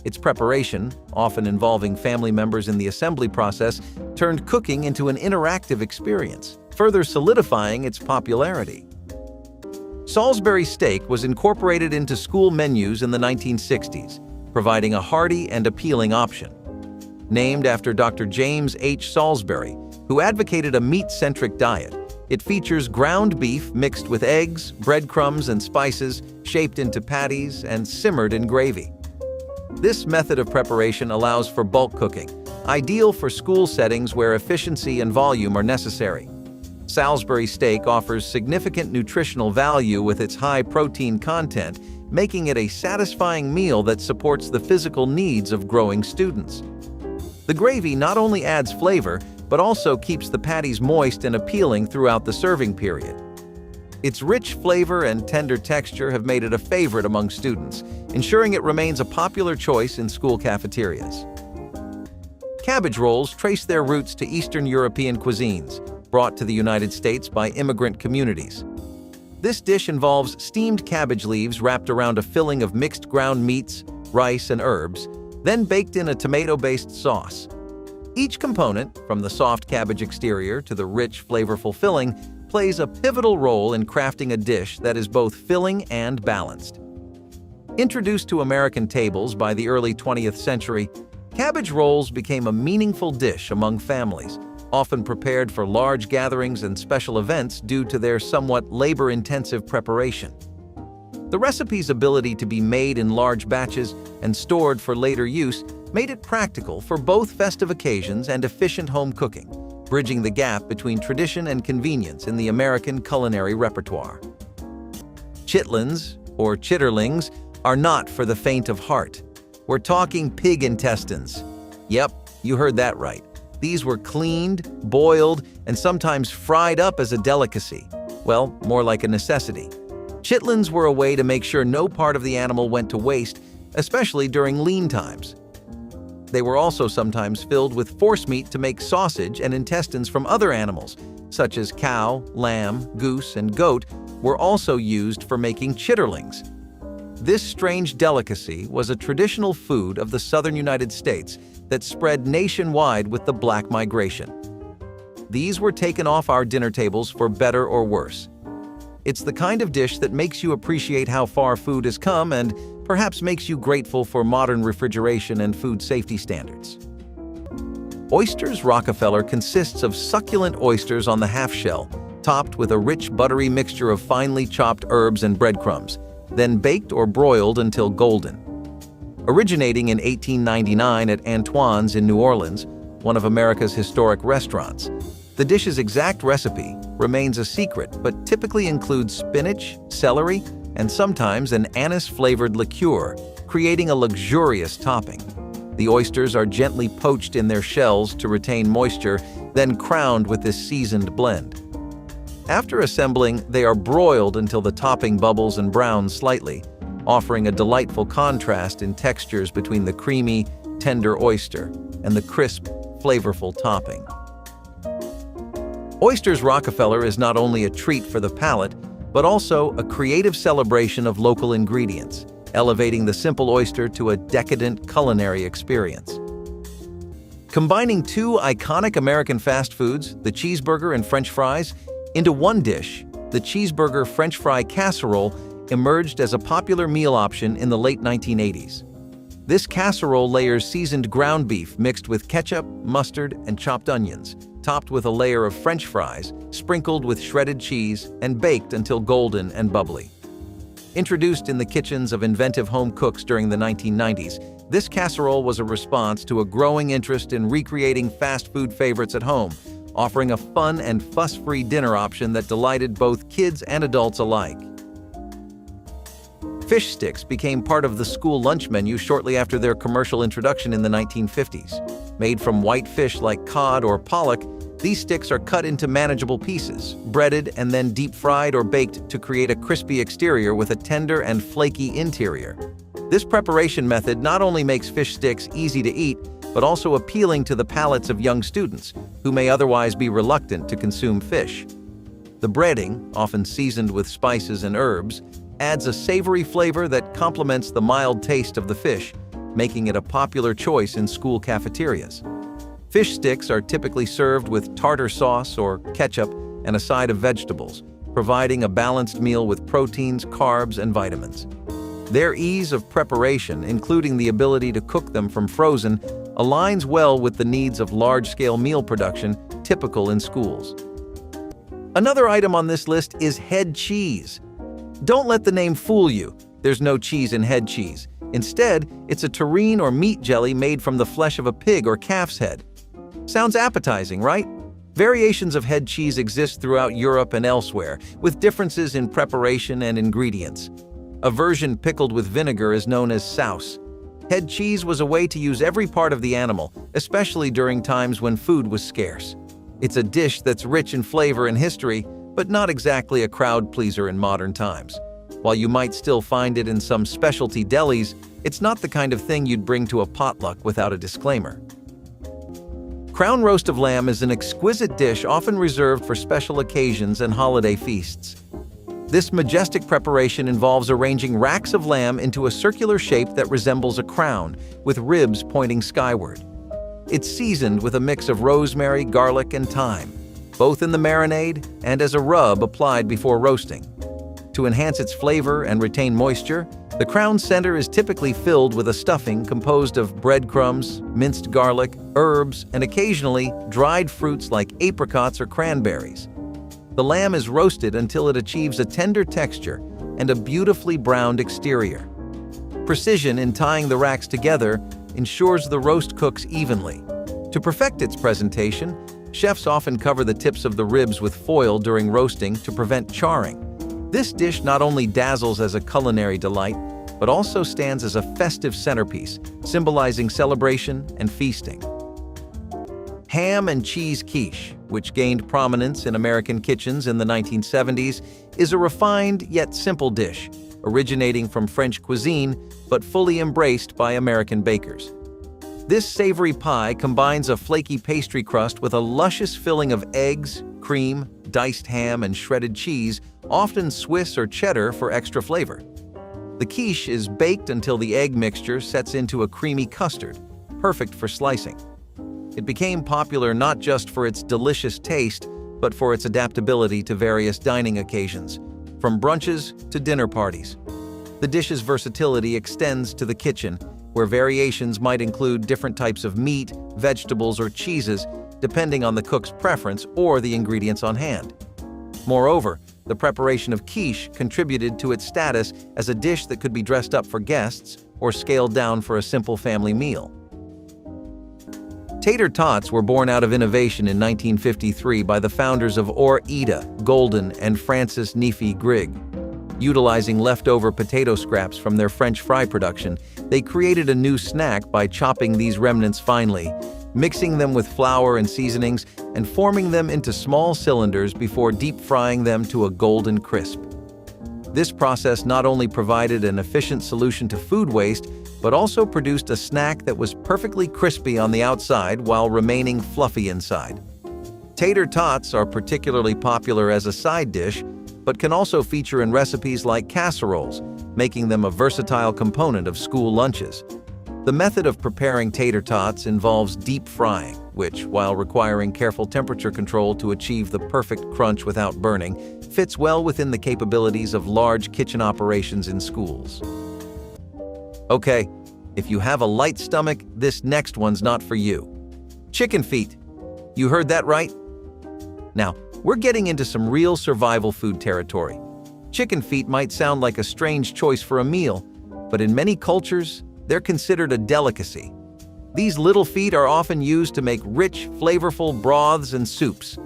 S1: Its preparation, often involving family members in the assembly process, turned cooking into an interactive experience, further solidifying its popularity. Salisbury steak was incorporated into school menus in the 1960s, providing a hearty and appealing option. Named after Dr. James H. Salisbury, who advocated a meat-centric diet, it features ground beef mixed with eggs, breadcrumbs, and spices, shaped into patties and simmered in gravy. This method of preparation allows for bulk cooking, ideal for school settings where efficiency and volume are necessary. Salisbury steak offers significant nutritional value with its high protein content, making it a satisfying meal that supports the physical needs of growing students. The gravy not only adds flavor, but also keeps the patties moist and appealing throughout the serving period. Its rich flavor and tender texture have made it a favorite among students, ensuring it remains a popular choice in school cafeterias. Cabbage rolls trace their roots to Eastern European cuisines, brought to the United States by immigrant communities. This dish involves steamed cabbage leaves wrapped around a filling of mixed ground meats, rice, and herbs, then baked in a tomato-based sauce. Each component, from the soft cabbage exterior to the rich, flavorful filling, plays a pivotal role in crafting a dish that is both filling and balanced. Introduced to American tables by the early 20th century, cabbage rolls became a meaningful dish among families, often prepared for large gatherings and special events due to their somewhat labor-intensive preparation. The recipe's ability to be made in large batches and stored for later use made it practical for both festive occasions and efficient home cooking, bridging the gap between tradition and convenience in the American culinary repertoire. Chitlins, or chitterlings, are not for the faint of heart. We're talking pig intestines. Yep, you heard that right. These were cleaned, boiled, and sometimes fried up as a delicacy. Well, more like a necessity. Chitlins were a way to make sure no part of the animal went to waste, especially during lean times. They were also sometimes filled with forcemeat to make sausage, and intestines from other animals, such as cow, lamb, goose, and goat, were also used for making chitterlings. This strange delicacy was a traditional food of the southern United States that spread nationwide with the Black migration. These were taken off our dinner tables for better or worse. It's the kind of dish that makes you appreciate how far food has come and perhaps makes you grateful for modern refrigeration and food safety standards. Oysters Rockefeller consists of succulent oysters on the half-shell, topped with a rich buttery mixture of finely chopped herbs and breadcrumbs, then baked or broiled until golden. Originating in 1899 at Antoine's in New Orleans, one of America's historic restaurants, the dish's exact recipe remains a secret, but typically includes spinach, celery, and sometimes an anise-flavored liqueur, creating a luxurious topping. The oysters are gently poached in their shells to retain moisture, then crowned with this seasoned blend. After assembling, they are broiled until the topping bubbles and browns slightly, offering a delightful contrast in textures between the creamy, tender oyster and the crisp, flavorful topping. Oysters Rockefeller is not only a treat for the palate, but also a creative celebration of local ingredients, elevating the simple oyster to a decadent culinary experience. Combining two iconic American fast foods, the cheeseburger and French fries, into one dish, the cheeseburger French fry casserole emerged as a popular meal option in the late 1980s. This casserole layers seasoned ground beef mixed with ketchup, mustard, and chopped onions, topped with a layer of French fries, sprinkled with shredded cheese, and baked until golden and bubbly. Introduced in the kitchens of inventive home cooks during the 1990s, this casserole was a response to a growing interest in recreating fast food favorites at home, offering a fun and fuss-free dinner option that delighted both kids and adults alike. Fish sticks became part of the school lunch menu shortly after their commercial introduction in the 1950s. Made from white fish like cod or pollock, these sticks are cut into manageable pieces, breaded and then deep-fried or baked to create a crispy exterior with a tender and flaky interior. This preparation method not only makes fish sticks easy to eat, but also appealing to the palates of young students, who may otherwise be reluctant to consume fish. The breading, often seasoned with spices and herbs, adds a savory flavor that complements the mild taste of the fish, making it a popular choice in school cafeterias. Fish sticks are typically served with tartar sauce or ketchup and a side of vegetables, providing a balanced meal with proteins, carbs, and vitamins. Their ease of preparation, including the ability to cook them from frozen, aligns well with the needs of large-scale meal production typical in schools. Another item on this list is head cheese. Don't let the name fool you. There's no cheese in head cheese. Instead, it's a terrine or meat jelly made from the flesh of a pig or calf's head. Sounds appetizing, right? Variations of head cheese exist throughout Europe and elsewhere, with differences in preparation and ingredients. A version pickled with vinegar is known as sauce. Head cheese was a way to use every part of the animal, especially during times when food was scarce. It's a dish that's rich in flavor and history, but not exactly a crowd pleaser in modern times. While you might still find it in some specialty delis, it's not the kind of thing you'd bring to a potluck without a disclaimer. Crown roast of lamb is an exquisite dish often reserved for special occasions and holiday feasts. This majestic preparation involves arranging racks of lamb into a circular shape that resembles a crown, with ribs pointing skyward. It's seasoned with a mix of rosemary, garlic, and thyme, both in the marinade and as a rub applied before roasting. To enhance its flavor and retain moisture, the crown center is typically filled with a stuffing composed of breadcrumbs, minced garlic, herbs, and occasionally dried fruits like apricots or cranberries. The lamb is roasted until it achieves a tender texture and a beautifully browned exterior. Precision in tying the racks together ensures the roast cooks evenly. To perfect its presentation, chefs often cover the tips of the ribs with foil during roasting to prevent charring. This dish not only dazzles as a culinary delight, but also stands as a festive centerpiece, symbolizing celebration and feasting. Ham and cheese quiche, which gained prominence in American kitchens in the 1970s, is a refined yet simple dish, originating from French cuisine but fully embraced by American bakers. This savory pie combines a flaky pastry crust with a luscious filling of eggs, cream, diced ham, and shredded cheese, often Swiss or cheddar for extra flavor. The quiche is baked until the egg mixture sets into a creamy custard, perfect for slicing. It became popular not just for its delicious taste, but for its adaptability to various dining occasions, from brunches to dinner parties. The dish's versatility extends to the kitchen, where variations might include different types of meat, vegetables, or cheeses, depending on the cook's preference or the ingredients on hand. Moreover, the preparation of quiche contributed to its status as a dish that could be dressed up for guests or scaled down for a simple family meal. Tater tots were born out of innovation in 1953 by the founders of Ida Golden and Francis Neefy Grigg. Utilizing leftover potato scraps from their French fry production, they created a new snack by chopping these remnants finely, mixing them with flour and seasonings, and forming them into small cylinders before deep frying them to a golden crisp. This process not only provided an efficient solution to food waste, but also produced a snack that was perfectly crispy on the outside while remaining fluffy inside. Tater tots are particularly popular as a side dish, but can also feature in recipes like casseroles, making them a versatile component of school lunches. The method of preparing tater tots involves deep frying, which, while requiring careful temperature control to achieve the perfect crunch without burning, fits well within the capabilities of large kitchen operations in schools. Okay, if you have a light stomach, this next one's not for you. Chicken feet. You heard that right? Now, we're getting into some real survival food territory. Chicken feet might sound like a strange choice for a meal, but in many cultures, they're considered a delicacy. These little feet are often used to make rich, flavorful broths and soups.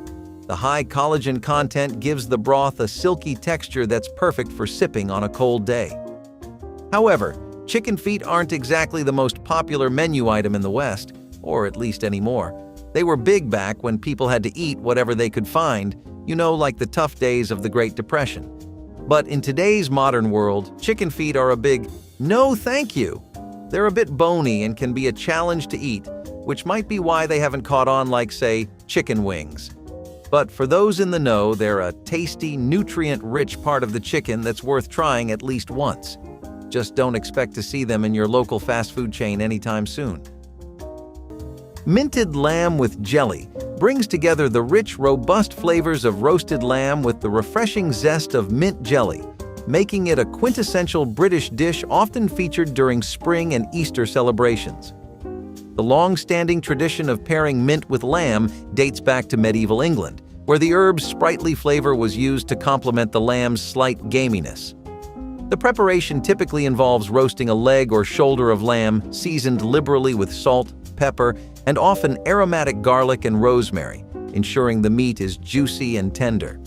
S1: The high collagen content gives the broth a silky texture that's perfect for sipping on a cold day. However, chicken feet aren't exactly the most popular menu item in the West, or at least anymore. They were big back when people had to eat whatever they could find, like the tough days of the Great Depression. But in today's modern world, chicken feet are a big no thank you. They're a bit bony and can be a challenge to eat, which might be why they haven't caught on like, say, chicken wings. But for those in the know, they're a tasty, nutrient-rich part of the chicken that's worth trying at least once. Just don't expect to see them in your local fast food chain anytime soon. Minted lamb with jelly brings together the rich, robust flavors of roasted lamb with the refreshing zest of mint jelly, making it a quintessential British dish often featured during spring and Easter celebrations. The long-standing tradition of pairing mint with lamb dates back to medieval England, where the herb's sprightly flavor was used to complement the lamb's slight gaminess. The preparation typically involves roasting a leg or shoulder of lamb, seasoned liberally with salt, pepper, and often aromatic garlic and rosemary, ensuring the meat is juicy and tender.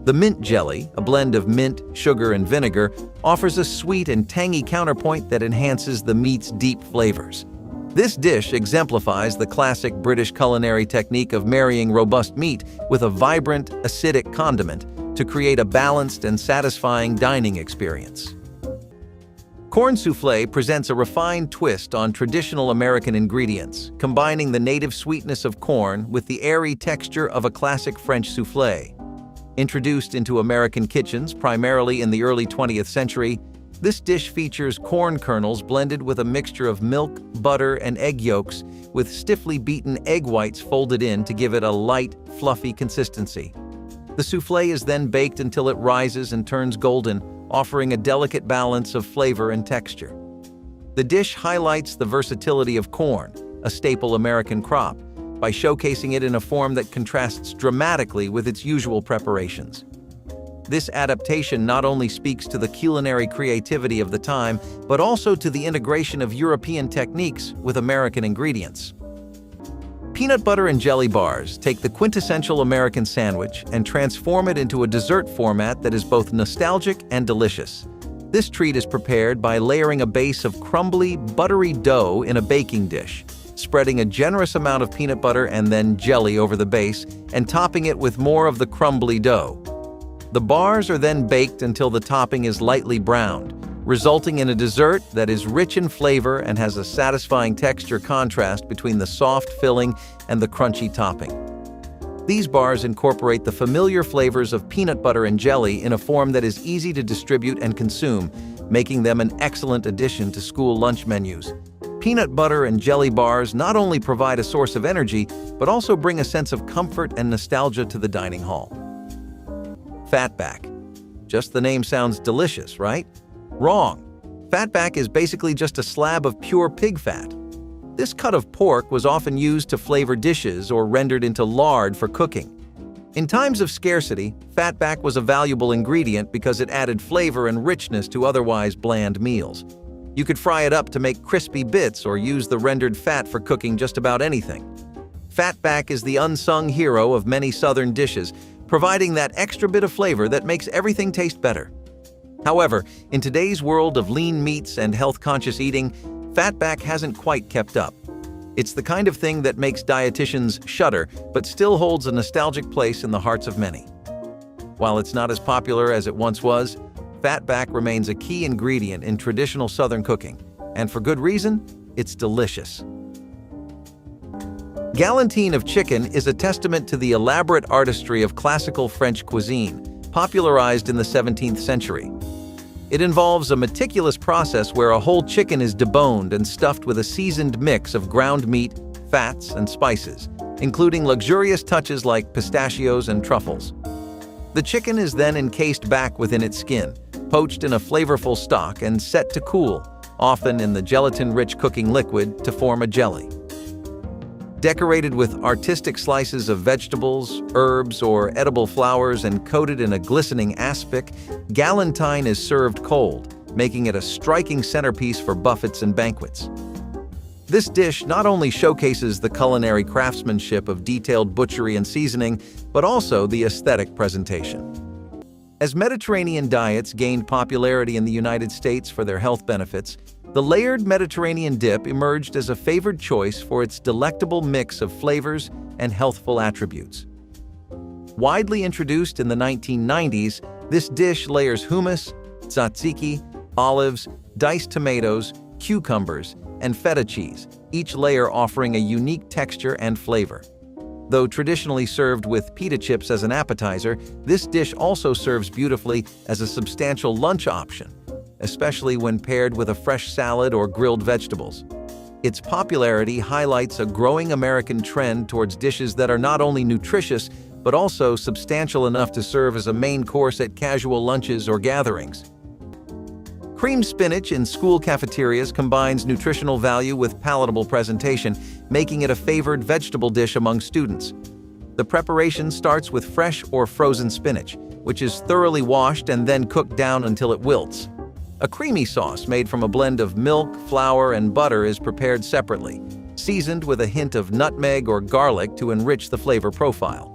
S1: The mint jelly, a blend of mint, sugar, and vinegar, offers a sweet and tangy counterpoint that enhances the meat's deep flavors. This dish exemplifies the classic British culinary technique of marrying robust meat with a vibrant, acidic condiment to create a balanced and satisfying dining experience. Corn soufflé presents a refined twist on traditional American ingredients, combining the native sweetness of corn with the airy texture of a classic French soufflé. Introduced into American kitchens primarily in the early 20th century, this dish features corn kernels blended with a mixture of milk, butter, and egg yolks, with stiffly beaten egg whites folded in to give it a light, fluffy consistency. The soufflé is then baked until it rises and turns golden, offering a delicate balance of flavor and texture. The dish highlights the versatility of corn, a staple American crop, by showcasing it in a form that contrasts dramatically with its usual preparations. This adaptation not only speaks to the culinary creativity of the time, but also to the integration of European techniques with American ingredients. Peanut butter and jelly bars take the quintessential American sandwich and transform it into a dessert format that is both nostalgic and delicious. This treat is prepared by layering a base of crumbly, buttery dough in a baking dish, spreading a generous amount of peanut butter and then jelly over the base, and topping it with more of the crumbly dough. The bars are then baked until the topping is lightly browned, resulting in a dessert that is rich in flavor and has a satisfying texture contrast between the soft filling and the crunchy topping. These bars incorporate the familiar flavors of peanut butter and jelly in a form that is easy to distribute and consume, making them an excellent addition to school lunch menus. Peanut butter and jelly bars not only provide a source of energy, but also bring a sense of comfort and nostalgia to the dining hall. Fatback. Just the name sounds delicious, right? Wrong. Fatback is basically just a slab of pure pig fat. This cut of pork was often used to flavor dishes or rendered into lard for cooking. In times of scarcity, fatback was a valuable ingredient because it added flavor and richness to otherwise bland meals. You could fry it up to make crispy bits or use the rendered fat for cooking just about anything. Fatback is the unsung hero of many Southern dishes, providing that extra bit of flavor that makes everything taste better. However, in today's world of lean meats and health-conscious eating, fatback hasn't quite kept up. It's the kind of thing that makes dietitians shudder, but still holds a nostalgic place in the hearts of many. While it's not as popular as it once was, fatback remains a key ingredient in traditional Southern cooking, and for good reason, it's delicious. Galantine of chicken is a testament to the elaborate artistry of classical French cuisine, popularized in the 17th century. It involves a meticulous process where a whole chicken is deboned and stuffed with a seasoned mix of ground meat, fats, and spices, including luxurious touches like pistachios and truffles. The chicken is then encased back within its skin, poached in a flavorful stock and set to cool, often in the gelatin-rich cooking liquid, to form a jelly. Decorated with artistic slices of vegetables, herbs, or edible flowers and coated in a glistening aspic, galantine is served cold, making it a striking centerpiece for buffets and banquets. This dish not only showcases the culinary craftsmanship of detailed butchery and seasoning, but also the aesthetic presentation. As Mediterranean diets gained popularity in the United States for their health benefits, the layered Mediterranean dip emerged as a favored choice for its delectable mix of flavors and healthful attributes. Widely introduced in the 1990s, this dish layers hummus, tzatziki, olives, diced tomatoes, cucumbers, and feta cheese, each layer offering a unique texture and flavor. Though traditionally served with pita chips as an appetizer, this dish also serves beautifully as a substantial lunch option, especially when paired with a fresh salad or grilled vegetables. Its popularity highlights a growing American trend towards dishes that are not only nutritious, but also substantial enough to serve as a main course at casual lunches or gatherings. Creamed spinach in school cafeterias combines nutritional value with palatable presentation, making it a favored vegetable dish among students. The preparation starts with fresh or frozen spinach, which is thoroughly washed and then cooked down until it wilts. A creamy sauce made from a blend of milk, flour, and butter is prepared separately, seasoned with a hint of nutmeg or garlic to enrich the flavor profile.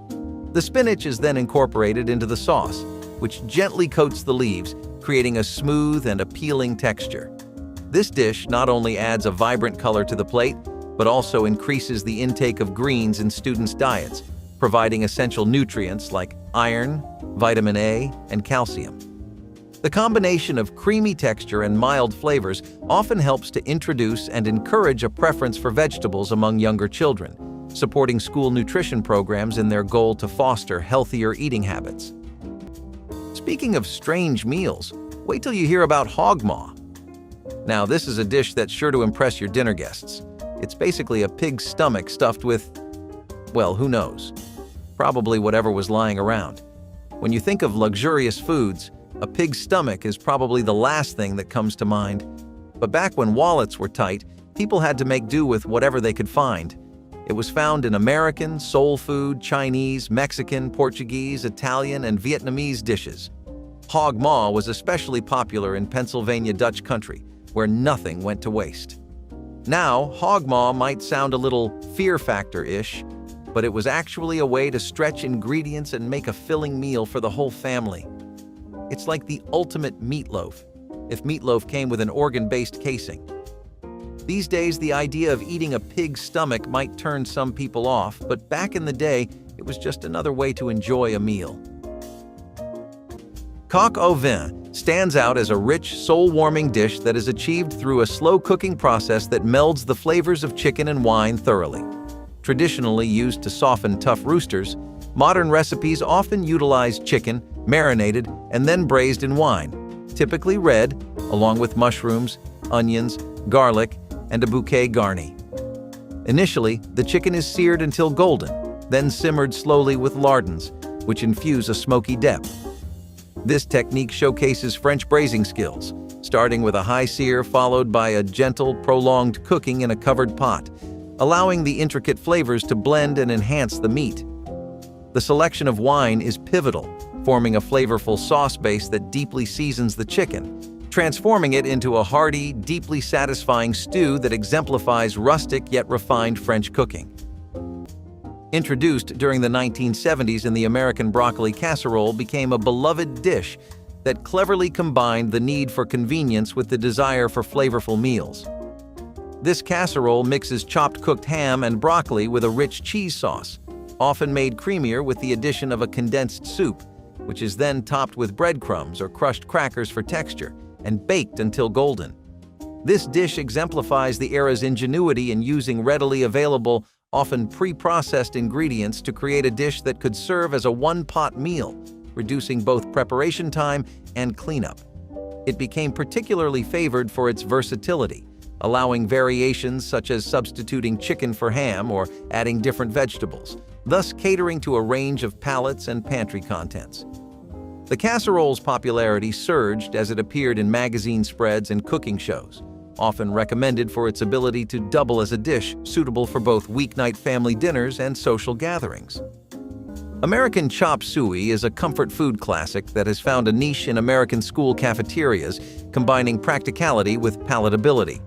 S1: The spinach is then incorporated into the sauce, which gently coats the leaves, creating a smooth and appealing texture. This dish not only adds a vibrant color to the plate, but also increases the intake of greens in students' diets, providing essential nutrients like iron, vitamin A, and calcium. The combination of creamy texture and mild flavors often helps to introduce and encourage a preference for vegetables among younger children, supporting school nutrition programs in their goal to foster healthier eating habits. Speaking of strange meals, wait till you hear about hog maw. Now, this is a dish that's sure to impress your dinner guests. It's basically a pig's stomach stuffed with, well, who knows? Probably whatever was lying around. When you think of luxurious foods, a pig's stomach is probably the last thing that comes to mind. But back when wallets were tight, people had to make do with whatever they could find. It was found in American, soul food, Chinese, Mexican, Portuguese, Italian, and Vietnamese dishes. Hog maw was especially popular in Pennsylvania Dutch country, where nothing went to waste. Now, hog maw might sound a little fear factor-ish, but it was actually a way to stretch ingredients and make a filling meal for the whole family. It's like the ultimate meatloaf, if meatloaf came with an organ-based casing. These days, the idea of eating a pig's stomach might turn some people off, but back in the day, it was just another way to enjoy a meal. Coq au vin stands out as a rich, soul-warming dish that is achieved through a slow cooking process that melds the flavors of chicken and wine thoroughly. Traditionally used to soften tough roosters, modern recipes often utilize chicken, marinated, and then braised in wine, typically red, along with mushrooms, onions, garlic, and a bouquet garni. Initially, the chicken is seared until golden, then simmered slowly with lardons, which infuse a smoky depth. This technique showcases French braising skills, starting with a high sear followed by a gentle, prolonged cooking in a covered pot, allowing the intricate flavors to blend and enhance the meat. The selection of wine is pivotal, forming a flavorful sauce base that deeply seasons the chicken, transforming it into a hearty, deeply satisfying stew that exemplifies rustic yet refined French cooking. Introduced during the 1970s in the American broccoli casserole became a beloved dish that cleverly combined the need for convenience with the desire for flavorful meals. This casserole mixes chopped cooked ham and broccoli with a rich cheese sauce, often made creamier with the addition of a condensed soup, which is then topped with breadcrumbs or crushed crackers for texture and baked until golden. This dish exemplifies the era's ingenuity in using readily available, often pre-processed ingredients to create a dish that could serve as a one-pot meal, reducing both preparation time and cleanup. it became particularly favored for its versatility, allowing variations such as substituting chicken for ham or adding different vegetables, thus catering to a range of palates and pantry contents. The casserole's popularity surged as it appeared in magazine spreads and cooking shows, often recommended for its ability to double as a dish suitable for both weeknight family dinners and social gatherings. American chop suey is a comfort food classic that has found a niche in American school cafeterias, combining practicality with palatability.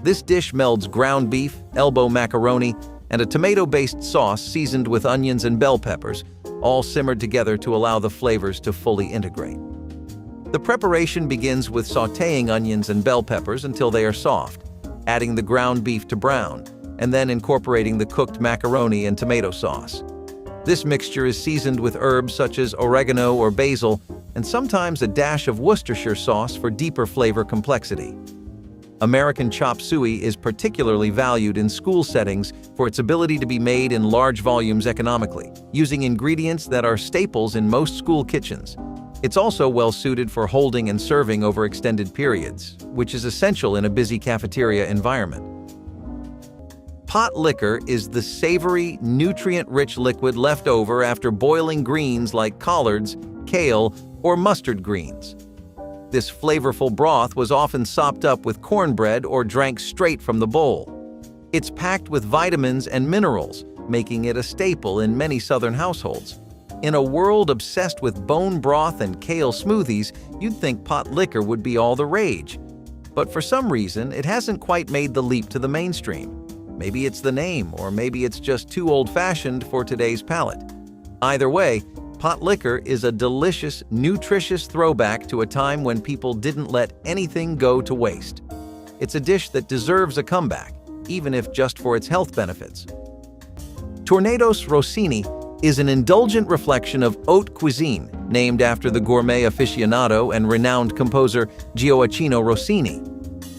S1: This dish melds ground beef, elbow macaroni, and a tomato-based sauce seasoned with onions and bell peppers, all simmered together to allow the flavors to fully integrate. The preparation begins with sautéing onions and bell peppers until they are soft, adding the ground beef to brown, and then incorporating the cooked macaroni and tomato sauce. This mixture is seasoned with herbs such as oregano or basil, and sometimes a dash of Worcestershire sauce for deeper flavor complexity. American chop suey is particularly valued in school settings for its ability to be made in large volumes economically, using ingredients that are staples in most school kitchens. It's also well-suited for holding and serving over extended periods, which is essential in a busy cafeteria environment. Pot liquor is the savory, nutrient-rich liquid left over after boiling greens like collards, kale, or mustard greens. This flavorful broth was often sopped up with cornbread or drank straight from the bowl. It's packed with vitamins and minerals, making it a staple in many Southern households. In a world obsessed with bone broth and kale smoothies, you'd think pot liquor would be all the rage. But for some reason, it hasn't quite made the leap to the mainstream. Maybe it's the name, or maybe it's just too old-fashioned for today's palate. Either way, pot liquor is a delicious, nutritious throwback to a time when people didn't let anything go to waste. It's a dish that deserves a comeback, even if just for its health benefits. Tornados Rossini is an indulgent reflection of haute cuisine, named after the gourmet aficionado and renowned composer Gioacchino Rossini.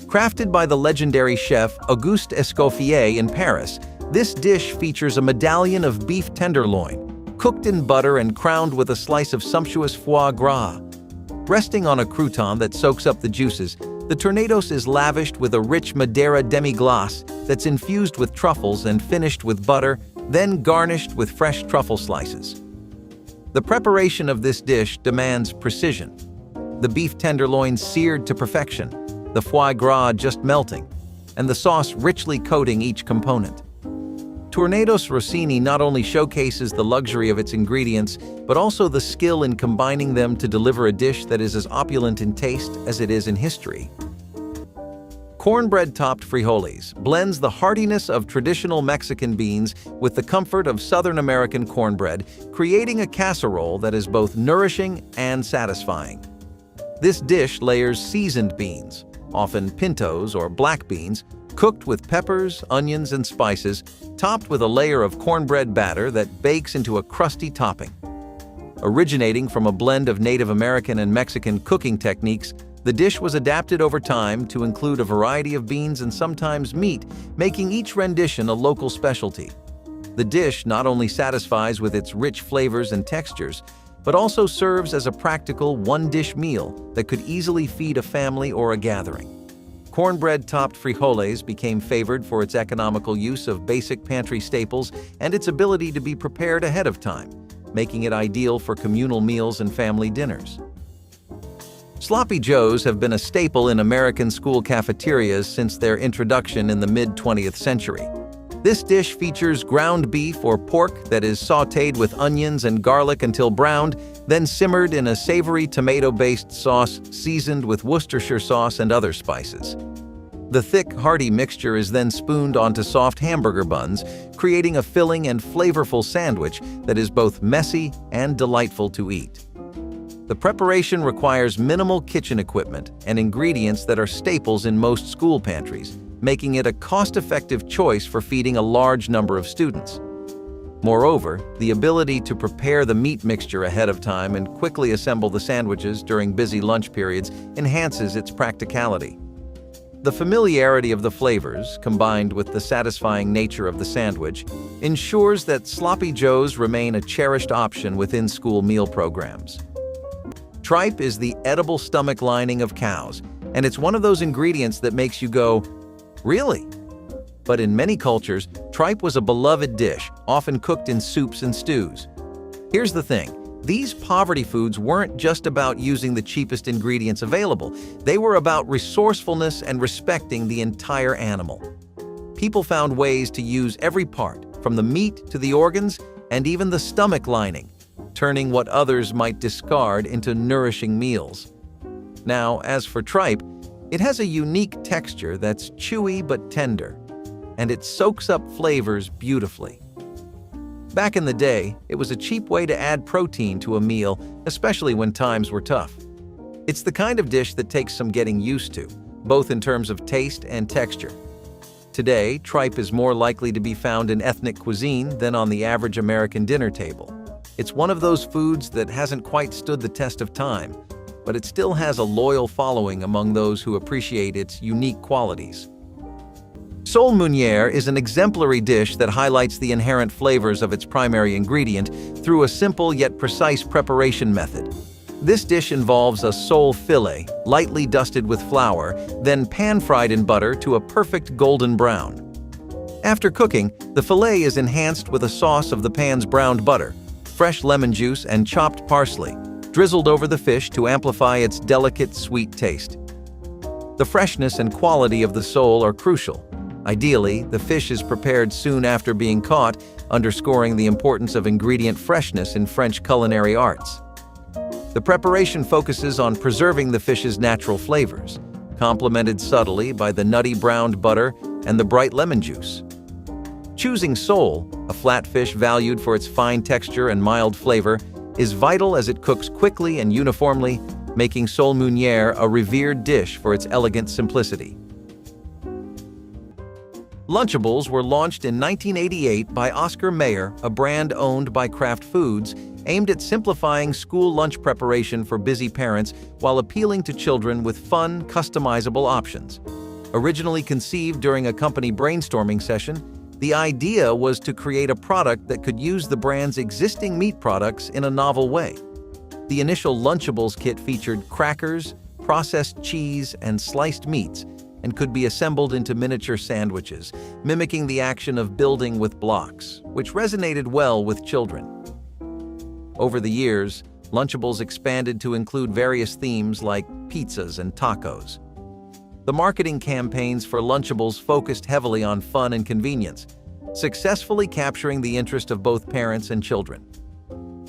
S1: Crafted by the legendary chef Auguste Escoffier in Paris, this dish features a medallion of beef tenderloin, cooked in butter and crowned with a slice of sumptuous foie gras. Resting on a crouton that soaks up the juices, the tornados is lavished with a rich Madeira demi-glace that's infused with truffles and finished with butter, then garnished with fresh truffle slices. The preparation of this dish demands precision. The beef tenderloin seared to perfection, the foie gras just melting, and the sauce richly coating each component. Tornados Rossini not only showcases the luxury of its ingredients, but also the skill in combining them to deliver a dish that is as opulent in taste as it is in history. Cornbread-topped frijoles blends the heartiness of traditional Mexican beans with the comfort of Southern American cornbread, creating a casserole that is both nourishing and satisfying. This dish layers seasoned beans, often pintos or black beans, cooked with peppers, onions, and spices, topped with a layer of cornbread batter that bakes into a crusty topping. Originating from a blend of Native American and Mexican cooking techniques, the dish was adapted over time to include a variety of beans and sometimes meat, making each rendition a local specialty. The dish not only satisfies with its rich flavors and textures, but also serves as a practical one-dish meal that could easily feed a family or a gathering. Cornbread-topped frijoles became favored for its economical use of basic pantry staples and its ability to be prepared ahead of time, making it ideal for communal meals and family dinners. Sloppy Joes have been a staple in American school cafeterias since their introduction in the mid-20th century. This dish features ground beef or pork that is sautéed with onions and garlic until browned, then simmered in a savory tomato-based sauce seasoned with Worcestershire sauce and other spices. The thick, hearty mixture is then spooned onto soft hamburger buns, creating a filling and flavorful sandwich that is both messy and delightful to eat. The preparation requires minimal kitchen equipment and ingredients that are staples in most school pantries, making it a cost-effective choice for feeding a large number of students. Moreover, the ability to prepare the meat mixture ahead of time and quickly assemble the sandwiches during busy lunch periods enhances its practicality. The familiarity of the flavors, combined with the satisfying nature of the sandwich, ensures that Sloppy Joes remain a cherished option within school meal programs. Tripe is the edible stomach lining of cows, and it's one of those ingredients that makes you go, "Really?" But in many cultures, tripe was a beloved dish, often cooked in soups and stews. Here's the thing. These poverty foods weren't just about using the cheapest ingredients available. They were about resourcefulness and respecting the entire animal. People found ways to use every part, from the meat to the organs and even the stomach lining, turning what others might discard into nourishing meals. Now, as for tripe, it has a unique texture that's chewy but tender, and it soaks up flavors beautifully. Back in the day, it was a cheap way to add protein to a meal, especially when times were tough. It's the kind of dish that takes some getting used to, both in terms of taste and texture. Today, tripe is more likely to be found in ethnic cuisine than on the average American dinner table. It's one of those foods that hasn't quite stood the test of time, but it still has a loyal following among those who appreciate its unique qualities. Sole meunière is an exemplary dish that highlights the inherent flavors of its primary ingredient through a simple yet precise preparation method. This dish involves a sole fillet, lightly dusted with flour, then pan-fried in butter to a perfect golden brown. After cooking, the fillet is enhanced with a sauce of the pan's browned butter, fresh lemon juice, and chopped parsley, drizzled over the fish to amplify its delicate, sweet taste. The freshness and quality of the sole are crucial. Ideally, the fish is prepared soon after being caught, underscoring the importance of ingredient freshness in French culinary arts. The preparation focuses on preserving the fish's natural flavors, complemented subtly by the nutty browned butter and the bright lemon juice. Choosing sole, a flat fish valued for its fine texture and mild flavor, is vital as it cooks quickly and uniformly, making sole meunière a revered dish for its elegant simplicity. Lunchables were launched in 1988 by Oscar Mayer, a brand owned by Kraft Foods, aimed at simplifying school lunch preparation for busy parents while appealing to children with fun, customizable options. Originally conceived during a company brainstorming session, the idea was to create a product that could use the brand's existing meat products in a novel way. The initial Lunchables kit featured crackers, processed cheese, and sliced meats, and could be assembled into miniature sandwiches, mimicking the action of building with blocks, which resonated well with children. Over the years, Lunchables expanded to include various themes like pizzas and tacos. The marketing campaigns for Lunchables focused heavily on fun and convenience, successfully capturing the interest of both parents and children.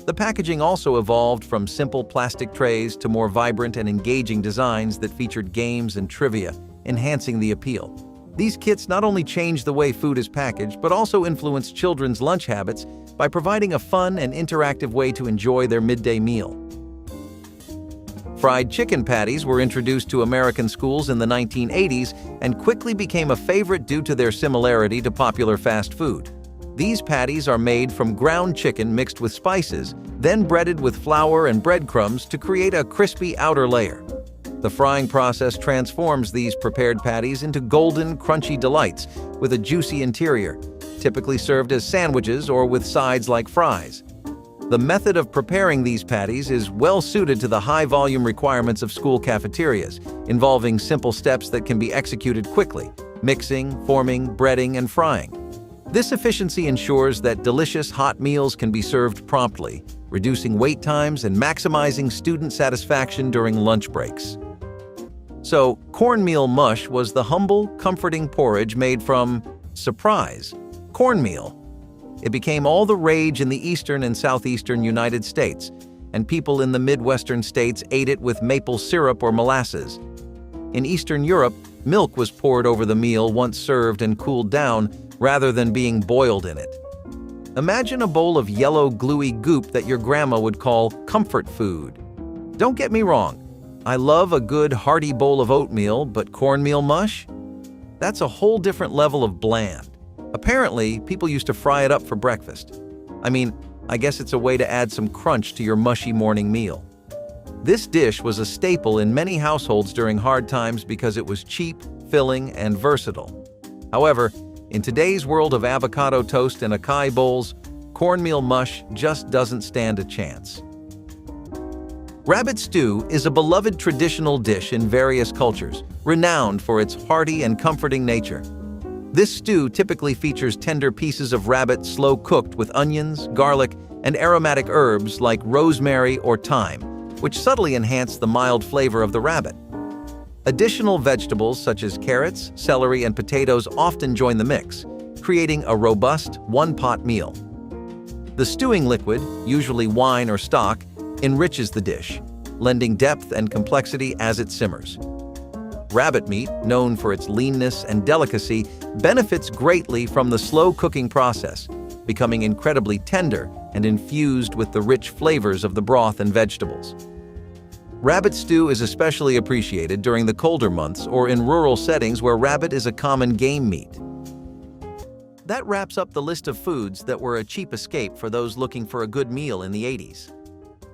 S1: The packaging also evolved from simple plastic trays to more vibrant and engaging designs that featured games and trivia, enhancing the appeal. These kits not only changed the way food is packaged, but also influenced children's lunch habits by providing a fun and interactive way to enjoy their midday meal. Fried chicken patties were introduced to American schools in the 1980s and quickly became a favorite due to their similarity to popular fast food. These patties are made from ground chicken mixed with spices, then breaded with flour and breadcrumbs to create a crispy outer layer. The frying process transforms these prepared patties into golden, crunchy delights with a juicy interior, typically served as sandwiches or with sides like fries. The method of preparing these patties is well suited to the high-volume requirements of school cafeterias, involving simple steps that can be executed quickly: mixing, forming, breading, and frying. This efficiency ensures that delicious hot meals can be served promptly, reducing wait times and maximizing student satisfaction during lunch breaks. So, cornmeal mush was the humble, comforting porridge made from, surprise, cornmeal. It became all the rage in the eastern and southeastern United States, and people in the Midwestern states ate it with maple syrup or molasses. In Eastern Europe, milk was poured over the meal once served and cooled down, rather than being boiled in it. Imagine a bowl of yellow, gluey goop that your grandma would call comfort food. Don't get me wrong, I love a good hearty bowl of oatmeal, but cornmeal mush? That's a whole different level of bland. Apparently, people used to fry it up for breakfast. I guess it's a way to add some crunch to your mushy morning meal. This dish was a staple in many households during hard times because it was cheap, filling, and versatile. However, in today's world of avocado toast and acai bowls, cornmeal mush just doesn't stand a chance. Rabbit stew is a beloved traditional dish in various cultures, renowned for its hearty and comforting nature. This stew typically features tender pieces of rabbit slow-cooked with onions, garlic, and aromatic herbs like rosemary or thyme, which subtly enhance the mild flavor of the rabbit. Additional vegetables such as carrots, celery, and potatoes often join the mix, creating a robust, one-pot meal. The stewing liquid, usually wine or stock, enriches the dish, lending depth and complexity as it simmers. Rabbit meat, known for its leanness and delicacy, benefits greatly from the slow cooking process, becoming incredibly tender and infused with the rich flavors of the broth and vegetables. Rabbit stew is especially appreciated during the colder months or in rural settings where rabbit is a common game meat. That wraps up the list of foods that were a cheap escape for those looking for a good meal in the 80s.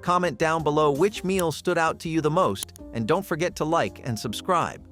S1: Comment down below which meal stood out to you the most, and don't forget to like and subscribe.